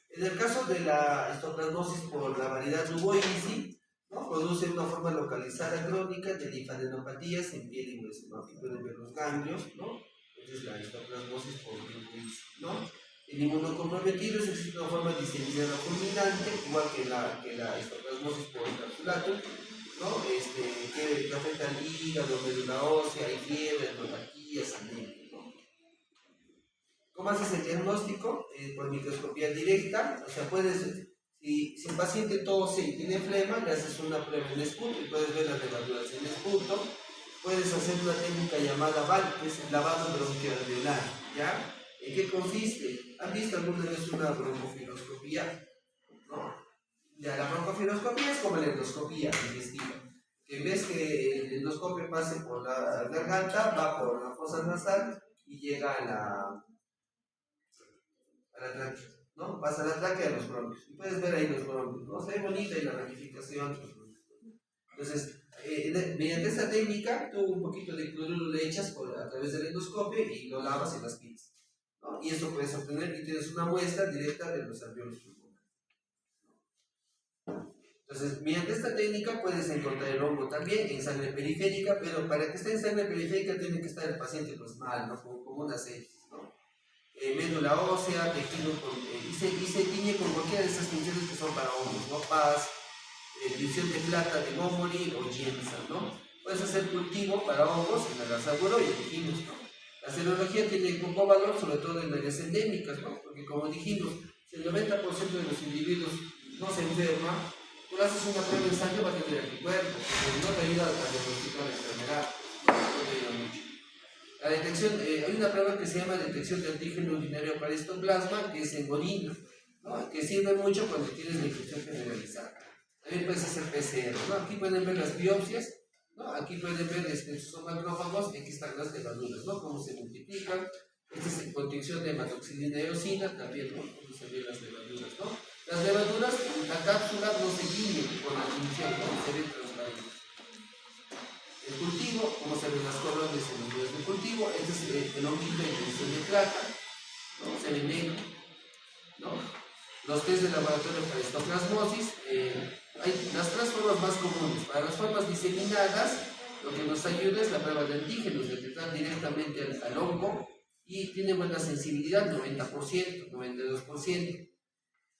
En el caso de la histoplasmosis por la variedad Luboisi, ¿no? Produce una forma localizada crónica de linfadenopatías en piel y hueso, ¿no? Aquí pueden ver los ganglios, ¿no? Esa es la histoplasmosis por Luboisi, ¿no? En inmunocomprometidos existe una forma diseminada fulminante, igual que la histoplasmosis por encapsulatum, ¿no? Que afecta al hígado, médula ósea, hay fiebre, neuropatías, anemia, ¿no? ¿Cómo haces el diagnóstico? Por microscopía directa, o sea, si el paciente tose y tiene flema, le haces una prueba en esputo y puedes ver las levaduras en esputo. Puedes hacer una técnica llamada VAL, que es el lavado bronquialveolar, ¿ya? ¿En qué consiste? ¿Han visto alguna vez una broncofiloscopía? ¿No? Ya, la broncofiloscopía es como la endoscopía digestiva. Que en vez que el endoscopio pase por la garganta, va por la fosa nasal y llega a la tráquea, ¿no? Pasa a la tráquea de los bronquios. Y puedes ver ahí los bronquios, ¿no? Se ve bonita y la ramificación. Entonces, mediante esta técnica, tú un poquito de cloruro le echas a través del endoscopio y lo lavas y las quitas, ¿no? Y eso puedes obtener y tienes una muestra directa de los alveolos pulmonares. Entonces, mediante esta técnica puedes encontrar el hongo también en sangre periférica, pero para que esté en sangre periférica tiene que estar el paciente pues mal, ¿no? Como una sepsis, ¿no? Médula ósea, tejido y se tiñe con cualquiera de estas tinciones que son para hongos, ¿no? Paz, tinción de plata de Momori o Giemsa, ¿no? Puedes hacer cultivo para hongos en el asaguro y dijimos, ¿no? La serología tiene poco valor, sobre todo en áreas endémicas, ¿no? Porque como dijimos, si el 90% de los individuos no se enferma, tú haces una prueba en sangre va a tener anticuerpos, porque no te ayuda a diagnosticar la enfermedad, no te ayuda mucho. La detección, hay una prueba que se llama detección de antígeno urinario para histoplasma, que es en orina, ¿no? Que sirve mucho cuando tienes la infección generalizada. También puedes hacer PCR, ¿no? Aquí pueden ver las biopsias, ¿no? Aquí pueden ver son macrófagos, aquí están las levaduras, ¿no? Cómo se multiplican. Esta es en contención de hematoxilina y eosina, también, ¿no? Cómo se ven las levaduras, ¿no? Las levaduras, la cápsula no se tiñe con la tinción, ¿no? Se ven transparentes. El cultivo, como se ven las colonias en los medios de cultivo, este es el honguito de intención de plata, ¿no? Se ve negro, ¿no? Los test de laboratorio para histoplasmosis, hay las tres formas más comunes. Para las formas diseminadas, lo que nos ayuda es la prueba de antígenos, detectar directamente al hongo y tiene buena sensibilidad, 90%, 92%.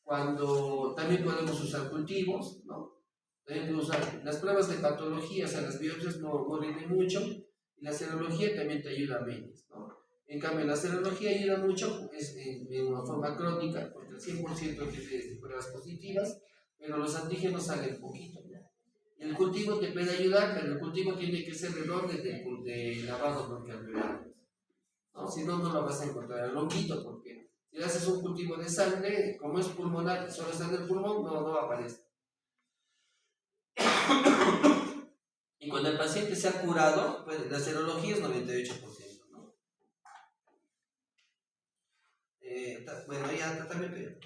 Cuando también podemos usar cultivos, ¿no? También podemos usar las pruebas de patología, o sea, las biopsias no rinden mucho, y la serología también te ayuda menos, ¿no? En cambio, la serología ayuda mucho en una forma crónica, porque el 100% tiene pruebas positivas, pero los antígenos salen poquito, ¿no? El cultivo te puede ayudar, pero el cultivo tiene que ser el orden de lavado bronquialveolar, ¿no? Si no, no lo vas a encontrar el honguito, porque si haces un cultivo de sangre, como es pulmonar y solo está en el pulmón, no aparece. Y cuando el paciente se ha curado, pues la serología es 98%, ¿no? Bueno, ya tratamiento.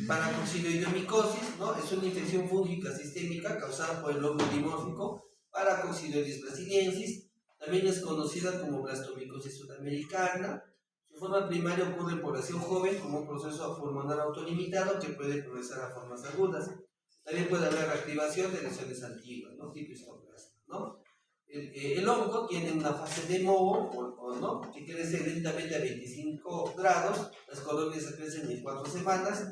Paracoccidioidomicosis, ¿no? Es una infección fúngica sistémica causada por el hongo dimórfico Paracoccidioides brasiliensis. También es conocida como blastomicosis sudamericana. Su forma primaria ocurre en población joven como un proceso pulmonar autolimitado que puede progresar a formas agudas. También puede haber reactivación de lesiones antiguas, ¿no? Tipo histoplasma, ¿no? El hongo tiene una fase de moho, ¿no? Que crece lentamente a 25 grados, las colonias se crecen en 4 semanas,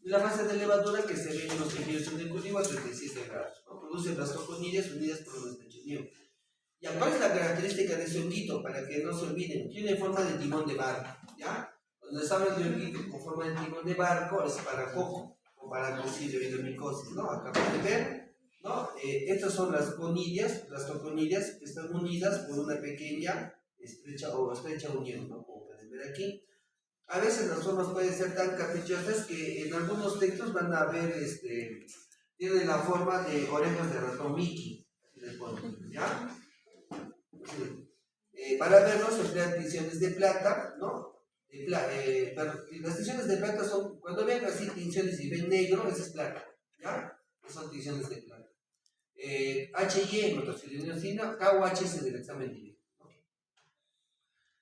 y la fase de levadura que se ve en los tejidos del cultivo a 37 grados, ¿no? Produce blastoconillas unidas por un estrecho. ¿Y cuál es la característica de ese honguito? Para que no se olviden, tiene forma de timón de barco, ¿ya? Cuando se habla de honguito con forma de timón de barco es para coco o para coccidioidomicosis, ¿no? Acá pueden ver, ¿no? Estas son las conillas, las toconillas que están unidas por una pequeña estrecha unión, ¿no? Como pueden ver aquí. A veces las formas pueden ser tan caprichosas que en algunos textos van a ver, tienen la forma de orejas de ratón Mickey, ¿ya? Para verlos se emplean tinciones de plata, ¿no? Las tinciones de plata son, cuando ven así tinciones y ven negro, esa es plata, ¿ya? Son tinciones de plata. HY, metoxidilosina, KOH es el examen directo.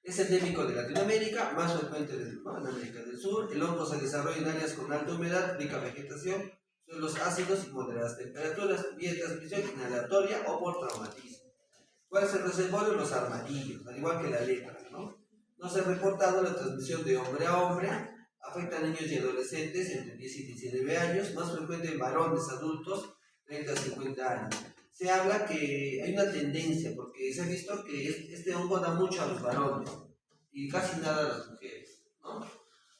Es endémico de Latinoamérica, más frecuente en América del Sur. El hongo se desarrolla en áreas con alta humedad, rica vegetación, suelos ácidos y moderadas temperaturas, vía de transmisión inhalatoria o por traumatismo. ¿Cuál es el reservorio? Los armadillos, al igual que la lepra, ¿no? No se ha reportado la transmisión de hombre a hombre, afecta a niños y adolescentes entre 10 y 19 años, más frecuente en varones adultos, 30 a 50 años. Se habla que hay una tendencia, porque se ha visto que este hongo da mucho a los varones y casi nada a las mujeres, ¿no?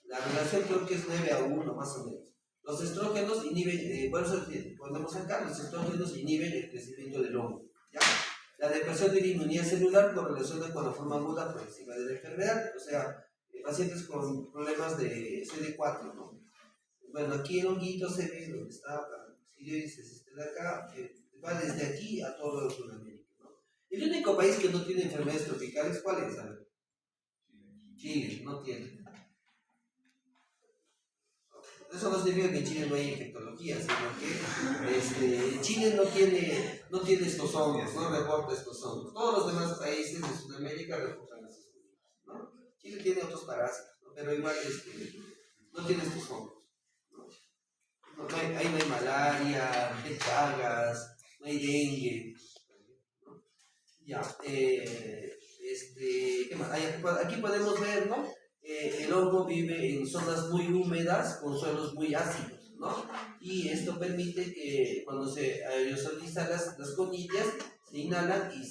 La relación creo que es 9-1 más o menos. Los estrógenos inhiben, por eso ponemos acá, los estrógenos inhiben el crecimiento del hongo, ¿ya? La depresión de la inmunidad celular correlaciona con la forma aguda progresiva de la enfermedad, o sea, pacientes con problemas de CD4, ¿no? Bueno, aquí el honguito se ve donde está, si dices de acá, va desde aquí a todo Sudamérica, ¿no? El único país que no tiene enfermedades tropicales, ¿cuál es? Chile, no tiene. Eso no significa que en Chile no hay infectología, sino que Chile no tiene estos hongos, no reporta estos hongos. Todos los demás países de Sudamérica reportan estos hongos, ¿no? Chile tiene otros parásitos, ¿no? Pero igual no tiene estos hongos, ¿no? Ahí no hay malaria, no hay chagas, no hay dengue, ¿no? Ya, ¿qué más? Aquí podemos ver, ¿no? El hongo vive en zonas muy húmedas con suelos muy ácidos. ¿no? Y esto permite que cuando se aerosolizan las conidias, se inhalan y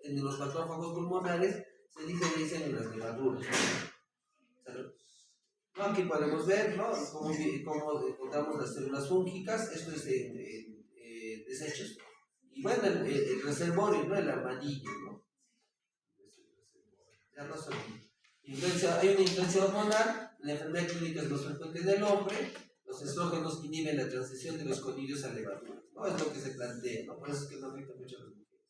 en los macrófagos pulmonares se diferencian en las levaduras. ¿No? Aquí podemos ver, ¿no?, cómo encontramos las células fúngicas. Esto es desechos. Y bueno, el reservorio, ¿no?, el armadillo, ¿no? Ya no se olvida. Hay una influencia hormonal. La enfermedad clínica es más frecuente en el hombre. Los estrógenos inhiben la transición de los conidios a levaduras, ¿no? Es lo que se plantea, ¿no? Por eso es que no afecta mucho a las mujeres.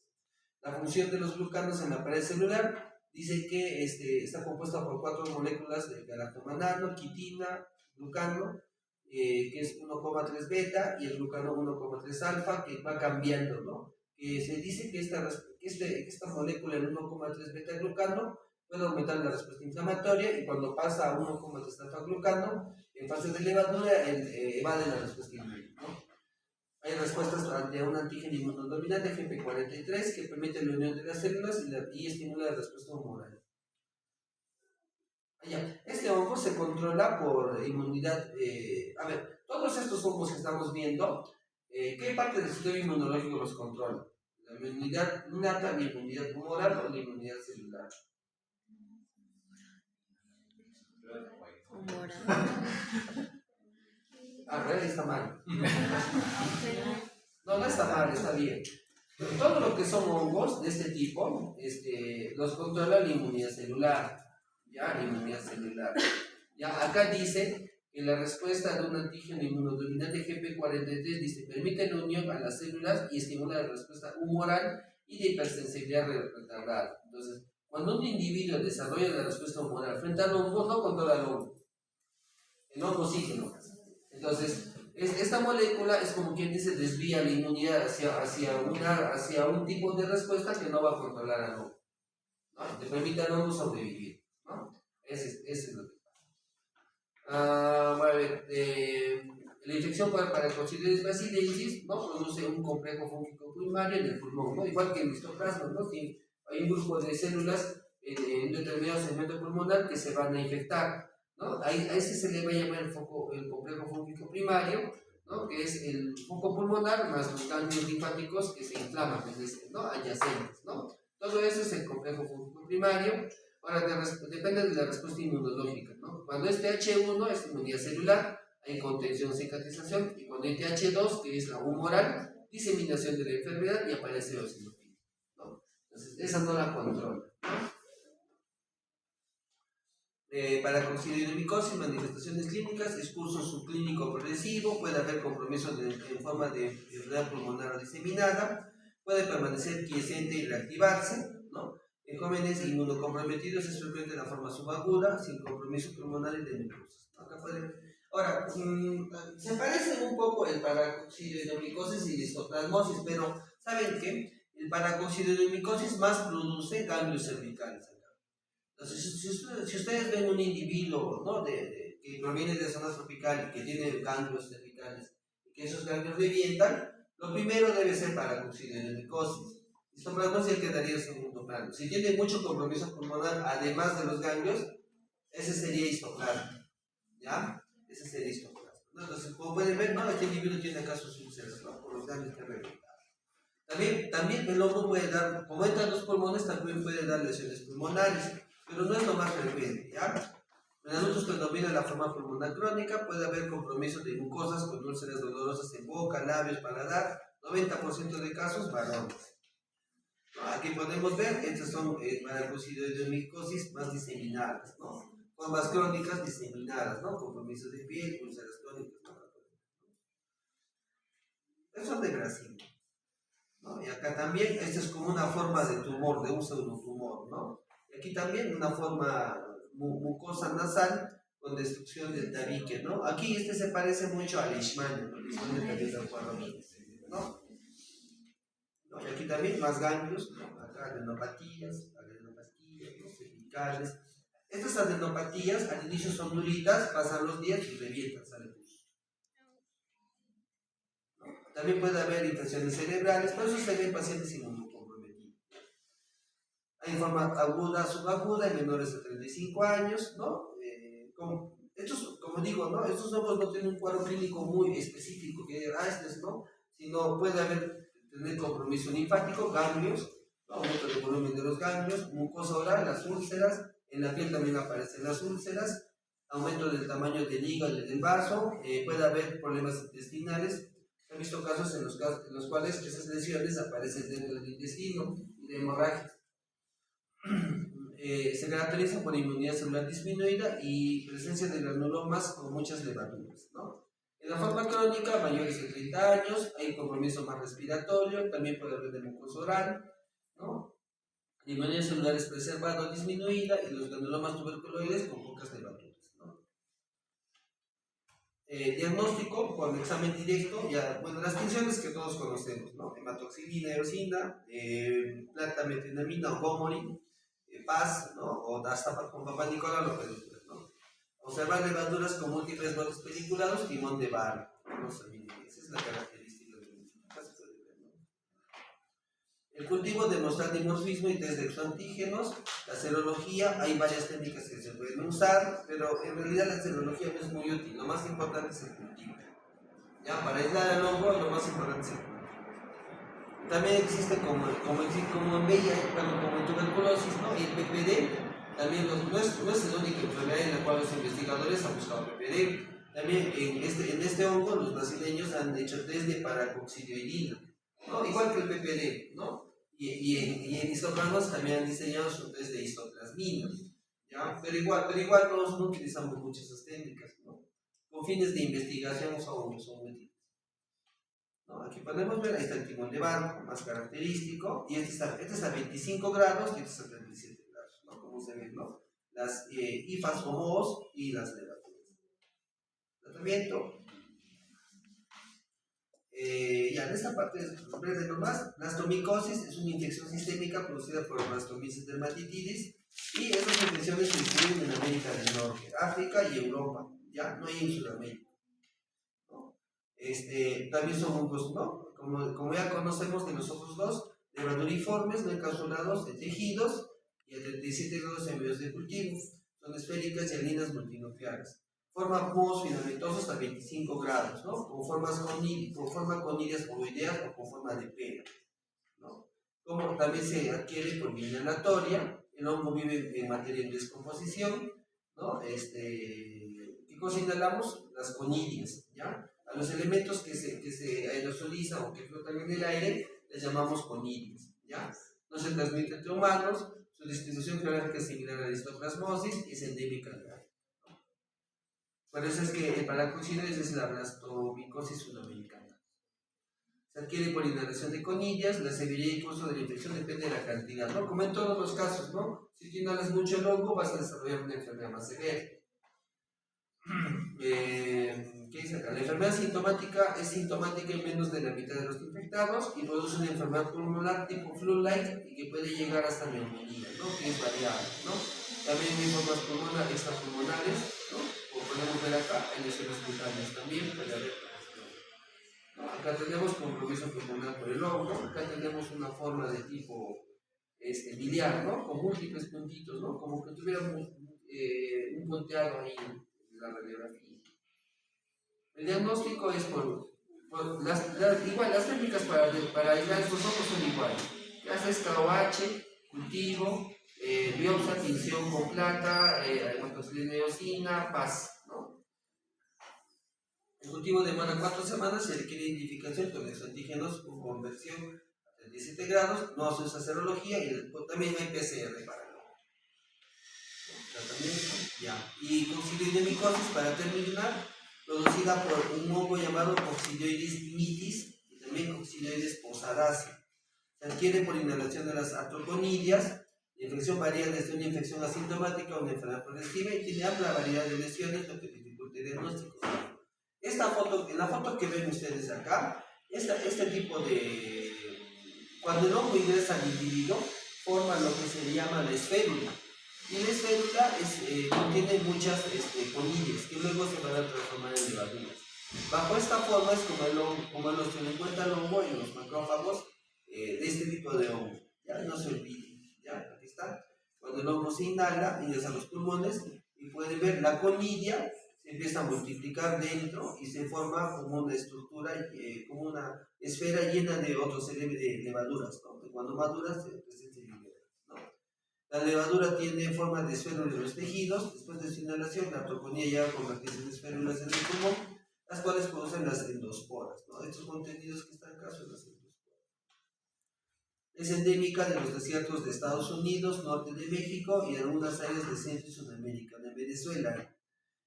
La función de los glucanos en la pared celular dice que está compuesta por 4 moléculas de galactomanano, quitina, glucano, que es 1,3 beta, y el glucano 1,3 alfa, que va cambiando, ¿no? Se dice que esta molécula, el 1,3 beta glucano, puede aumentar la respuesta inflamatoria, y cuando pasa a 1,3 alfa glucano, en fase de levadura, evade la respuesta inmune, ¿no? Hay respuestas ante un antígeno inmunodominante GP43 que permite la unión de las células y estimula la respuesta humoral. Este hongo se controla por inmunidad. Todos estos hongos que estamos viendo, ¿qué parte del sistema inmunológico los controla? La inmunidad innata, la inmunidad humoral o la inmunidad celular. Está mal. No está mal, está bien. Todo lo que son hongos de este tipo, los controla la inmunidad celular. Ya, la inmunidad celular. Ya, acá dice que la respuesta de un antígeno inmunodominante GP43 dice, permite la unión a las células y estimula la respuesta humoral y de hipersensibilidad retardada. Entonces, cuando un individuo desarrolla la respuesta humoral frente al hongo, no controla el hongo. El hongo sí que no. Entonces, esta molécula es como quien dice, desvía la inmunidad hacia un tipo de respuesta que no va a controlar al hongo, ¿no? Te permite al hongo sobrevivir, ¿no? Ese es lo que pasa. La infección por Paracoccidioides basilensis, ¿no?, produce un complejo fúngico primario en el pulmón, ¿no? Igual que el histoplasma, ¿no? Que hay un grupo de células en un determinado segmento pulmonar que se van a infectar, ¿no? A ese se le va a llamar el complejo fúngico primario, ¿no?, que es el foco pulmonar más los ganglios linfáticos que se inflaman, ¿no?, adyacentes, ¿no? Todo eso es el complejo fúngico primario. Ahora, depende de la respuesta inmunológica, ¿no? Cuando es TH1 es inmunidad celular, hay contención, cicatrización, y cuando hay TH2, que es la humoral, diseminación de la enfermedad y aparece eosinofilía, ¿no? Entonces, esa no la controla, ¿no? Paracoccidioides, manifestaciones clínicas, es curso subclínico progresivo, puede haber compromiso en forma de enfermedad pulmonar diseminada, puede permanecer quiescente y reactivarse, ¿no? En jóvenes inmunocomprometidos es frecuente la forma subaguda, sin compromiso pulmonar y de necrosis. Acá pueden. Ahora, se parecen un poco el paracoccidioides y la histoplasmosis, pero ¿saben qué? El paracoccidioides más produce ganglios cervicales. Entonces, si ustedes ven un individuo, ¿no?, que proviene de zona tropical y que tiene ganglios cervicales, y que esos ganglios revientan, lo primero debe ser paracoccidioides. Histoplasmosis quedaría en segundo plano. Si tiene mucho compromiso pulmonar, además de los ganglios, ese sería histoplasma, ¿ya? Ese sería histoplasma, ¿no? Entonces, como pueden ver, ¿no?, este individuo tiene acaso úlceras, ¿no?, por los ganglios que revientan. También el hongo puede dar, como entran los pulmones, también puede dar lesiones pulmonares, pero no es lo más frecuente, ¿ya? En adultos que dominan la forma pulmonar crónica puede haber compromiso de mucosas con úlceras dolorosas en boca, labios, paladar, 90% de casos varones. Aquí podemos ver, estas son paracoccidioides más diseminadas, ¿no? Formas crónicas diseminadas, ¿no? Compromiso de piel, úlceras crónicas, ¿no? Eso es de Brasil, ¿no? Y acá también, esto es como una forma de tumor, de un pseudotumor, ¿no? Y aquí también una forma mucosa nasal con destrucción del tabique, ¿no? Aquí se parece mucho al leishmania, ¿no? ¿No? ¿No? Y aquí también más ganglios, ¿no? Acá adenopatías, ¿no?, cervicales. Estas adenopatías al inicio son duritas, pasan los días y revientan, sale pus. ¿No? También puede haber infecciones cerebrales, pero eso se ve en pacientes inmunocomprometidos. Hay forma aguda, subaguda en menores de 35 años, ¿no? estos, como digo, ¿no? Estos hongos no tienen un cuadro clínico muy específico, que no, sino puede tener compromiso linfático, ganglios, ¿no? Aumento del volumen de los ganglios, mucosa oral, las úlceras, en la piel también aparecen las úlceras, aumento del tamaño del hígado y del vaso, puede haber problemas intestinales. He visto casos en los cuales esas lesiones aparecen dentro del intestino y de hemorragias. Se caracteriza por inmunidad celular disminuida y presencia de granulomas con muchas levaduras, ¿no? En la forma crónica, mayores de 30 años, hay compromiso más respiratorio, también puede haber de mucosa oral, ¿no? Inmunidad celular es preservada o disminuida y los granulomas tuberculoides con pocas levaduras, ¿no? Diagnóstico por examen directo, ya, bueno, las tensiones que todos conocemos, ¿no? Hematoxilina, eosina, plata, metinamina o gomorin, PAS, ¿no? O hasta con papá Nicolau lo pueden ver, ¿no? Observar levaduras con múltiples brotes peliculados, timón de barro, ¿no? Esa es la característica del caso, ¿no? El cultivo de mostrar dimorfismo y test de exoantígenos, la serología, hay varias técnicas que se pueden usar, pero en realidad la serología no es muy útil, lo más importante es el cultivo. Ya, para aislar al hongo, lo más importante es el cultivo. También existe como en VIH, como en tuberculosis, ¿no? Y el PPD también no es la única enfermedad en la cual los investigadores han buscado PPD. También en este hongo los brasileños han hecho test de paracoxidoidina, ¿no? Igual que el PPD, ¿no? Y en histoplasmas también han diseñado su test de histoplasmina, ¿ya? Pero igual no utilizamos muchas esas técnicas, ¿no? Con fines de investigación son útiles. ¿No? Aquí podemos ver, ahí está el timón de barro, más característico, y este está a 25 grados y este está a 37 grados, ¿no? Como se ven, ¿no? Las hifas o mohos y las levaduras. Tratamiento. Ya en esta parte es breve nomás. Blastomicosis es una infección sistémica producida por Blastomyces dermatitidis, y estas infecciones se distribuyen en América del Norte, África y Europa, ya no hay en Sudamérica. También son hongos, ¿no? Como ya conocemos de los otros dos, levaduriformes, no encapsulados, de tejidos, y a 37 grados en medios de cultivo. Son esféricas y alinas multinucleares. Forma mohos filamentosos a 25 grados, ¿no? Con forma conillas ovoideas o con forma de pera, ¿no? Como también se adquiere por vía inhalatoria, el hongo vive en materia en descomposición, ¿no? ¿Qué cosa inhalamos? Las conillas, ¿ya? A los elementos que se aerosolizan o que flotan en el aire les llamamos conillas, ¿ya? No se transmite entre humanos, su distribución geográfica es similar a la histoplasmosis y es endémica al aire. Por eso es que el paracoxidoides es la blastomicosis sudamericana. Se adquiere por inhalación de conillas, la severidad y curso de la infección depende de la cantidad, ¿no? Como en todos los casos, ¿no? Si tú inhalas mucho el hongo, vas a desarrollar una enfermedad más severa. ¿Qué dice acá? La enfermedad sintomática es sintomática en menos de la mitad de los infectados y produce una enfermedad pulmonar tipo flu-like y que puede llegar hasta neumonía, ¿no? Que es variable, ¿no? También hay formas extrapulmonares, ¿no? Como podemos ver acá, en lesiones cutáneas también puede haber, ¿no? Acá tenemos compromiso pulmonar por el hongo, acá tenemos una forma de tipo biliar, ¿no? Con múltiples puntitos, ¿no? Como que tuviéramos un punteado ahí en la radiografía. El diagnóstico es igual, las técnicas para aislar estos hongos son iguales. Ya haces KOH, cultivo, biopsia, tinción con plata, hematoxilina eosina, PAS, ¿no? El cultivo demora 4 semanas y requiere identificación con exoantígenos con conversión a 37 grados, no se usa serología y también hay PCR para el tratamiento. Ya. Y coccidioidemicosis, para terminar, producida por un hongo llamado Coccidioides mitis y también Coccidioides posadaceae. Se adquiere por inhalación de las artroponidias. La infección varía desde una infección asintomática a una enfermedad progresiva y tiene amplia variedad de lesiones, lo que dificulta el diagnóstico. En la foto que ven ustedes acá, este tipo de... Cuando el hongo ingresa al individuo, forma lo que se llama la esférula. Y la esférula contiene muchas conillas que luego se van a transformar en levaduras. Bajo esta forma es como los tienen en cuenta el hongo y los macrófagos de este tipo de hongo. Ya no se olviden, ya aquí está. Cuando el hongo se inhala, ingresa a los pulmones y pueden ver la conilla, se empieza a multiplicar dentro y se forma como una estructura, como una esfera llena de otros levaduras, ¿no? Que cuando madura se libera, ¿no? La levadura tiene forma de esférulas de los tejidos. Después de su inhalación, la troponía llega a convertirse en esférulas en el pulmón, las cuales producen las endosporas, ¿no? Estos contenidos que están acá son las endosporas. Es endémica de los desiertos de Estados Unidos, norte de México y algunas áreas de Centro y Sudamérica. En Venezuela,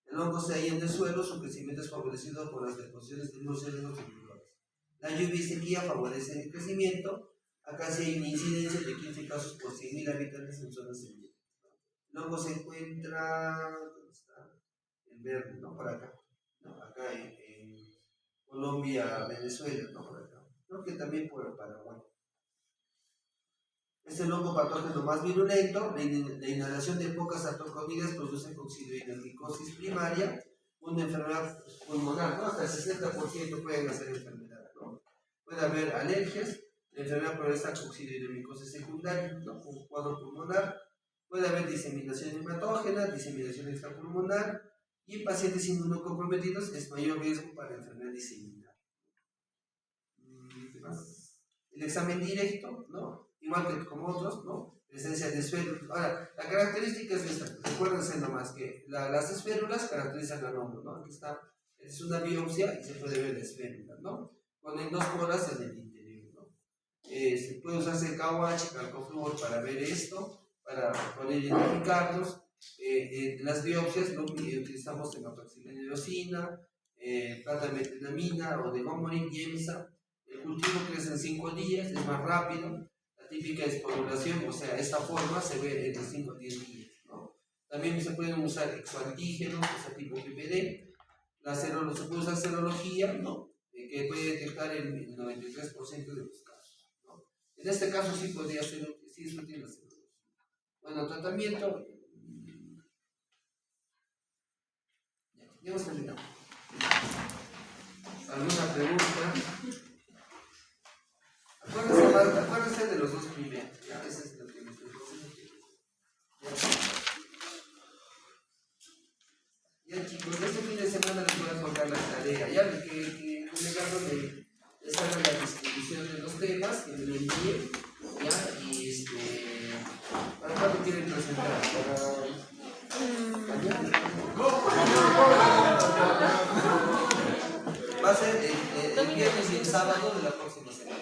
el hongo se halla en el suelo, su crecimiento es favorecido por las deposiciones de glucémidos y glucosa. La lluvia y sequía favorecen el crecimiento. Acá sí hay una incidencia de 15 casos por 100.000 habitantes en zonas endémicas. El hongo se encuentra, ¿dónde está? En verde, ¿no? Por acá. ¿No? Acá en Colombia, Venezuela, ¿no? Por acá. Creo que también por Paraguay. Es el hongo patógeno más virulento. La inhalación de pocas artoconidas produce coccidioidomycosis primaria, una enfermedad pulmonar, ¿no? Hasta el 60% pueden hacer enfermedad, ¿no? Puede haber alergias, la enfermedad progresa coccidioidomycosis secundaria, ¿no? Un cuadro pulmonar. Puede haber diseminación hematógena, diseminación extrapulmonar, y en pacientes inmunocomprometidos es mayor riesgo para enfermedad diseminada. ¿Qué más? El examen directo, ¿no? Igual que como otros, ¿no? Presencia de esférulas. Ahora, la característica es esta. Recuérdense nomás que las esférulas caracterizan al hongo, ¿no? Aquí está, es una biopsia y se puede ver la esférula, ¿no? Con endosporas en el interior, ¿no? Se puede usarse KOH, calcofluor, para ver esto, para poder identificarlos. Las biopsias lo utilizamos hematoxilina, plata de metenamina o de Gomorin, Yemsa. El cultivo crece en 5 días, es más rápido. La típica esporulación, o sea, esta forma se ve entre 5 a 10 días, ¿no? También se pueden usar exoantígenos, o sea, tipo PPD. Se puede usar serología, ¿no? Que puede detectar el 93% de los casos, ¿no? En este caso sí podría ser, sí es útil la serología. Bueno, tratamiento. Ya hemos terminado. ¿Alguna pregunta? Acuérdense de los dos primeros. Ya, ese es lo que me estoy diciendo. Ya, chicos, este fin de semana les voy a contar la tarea. Ya que en el caso les haga la distribución de los temas que me lo envíen. Ya, y ¿para cuándo quieren presentar? ¿Para mañana? Va a ser el viernes y el sábado de la próxima semana.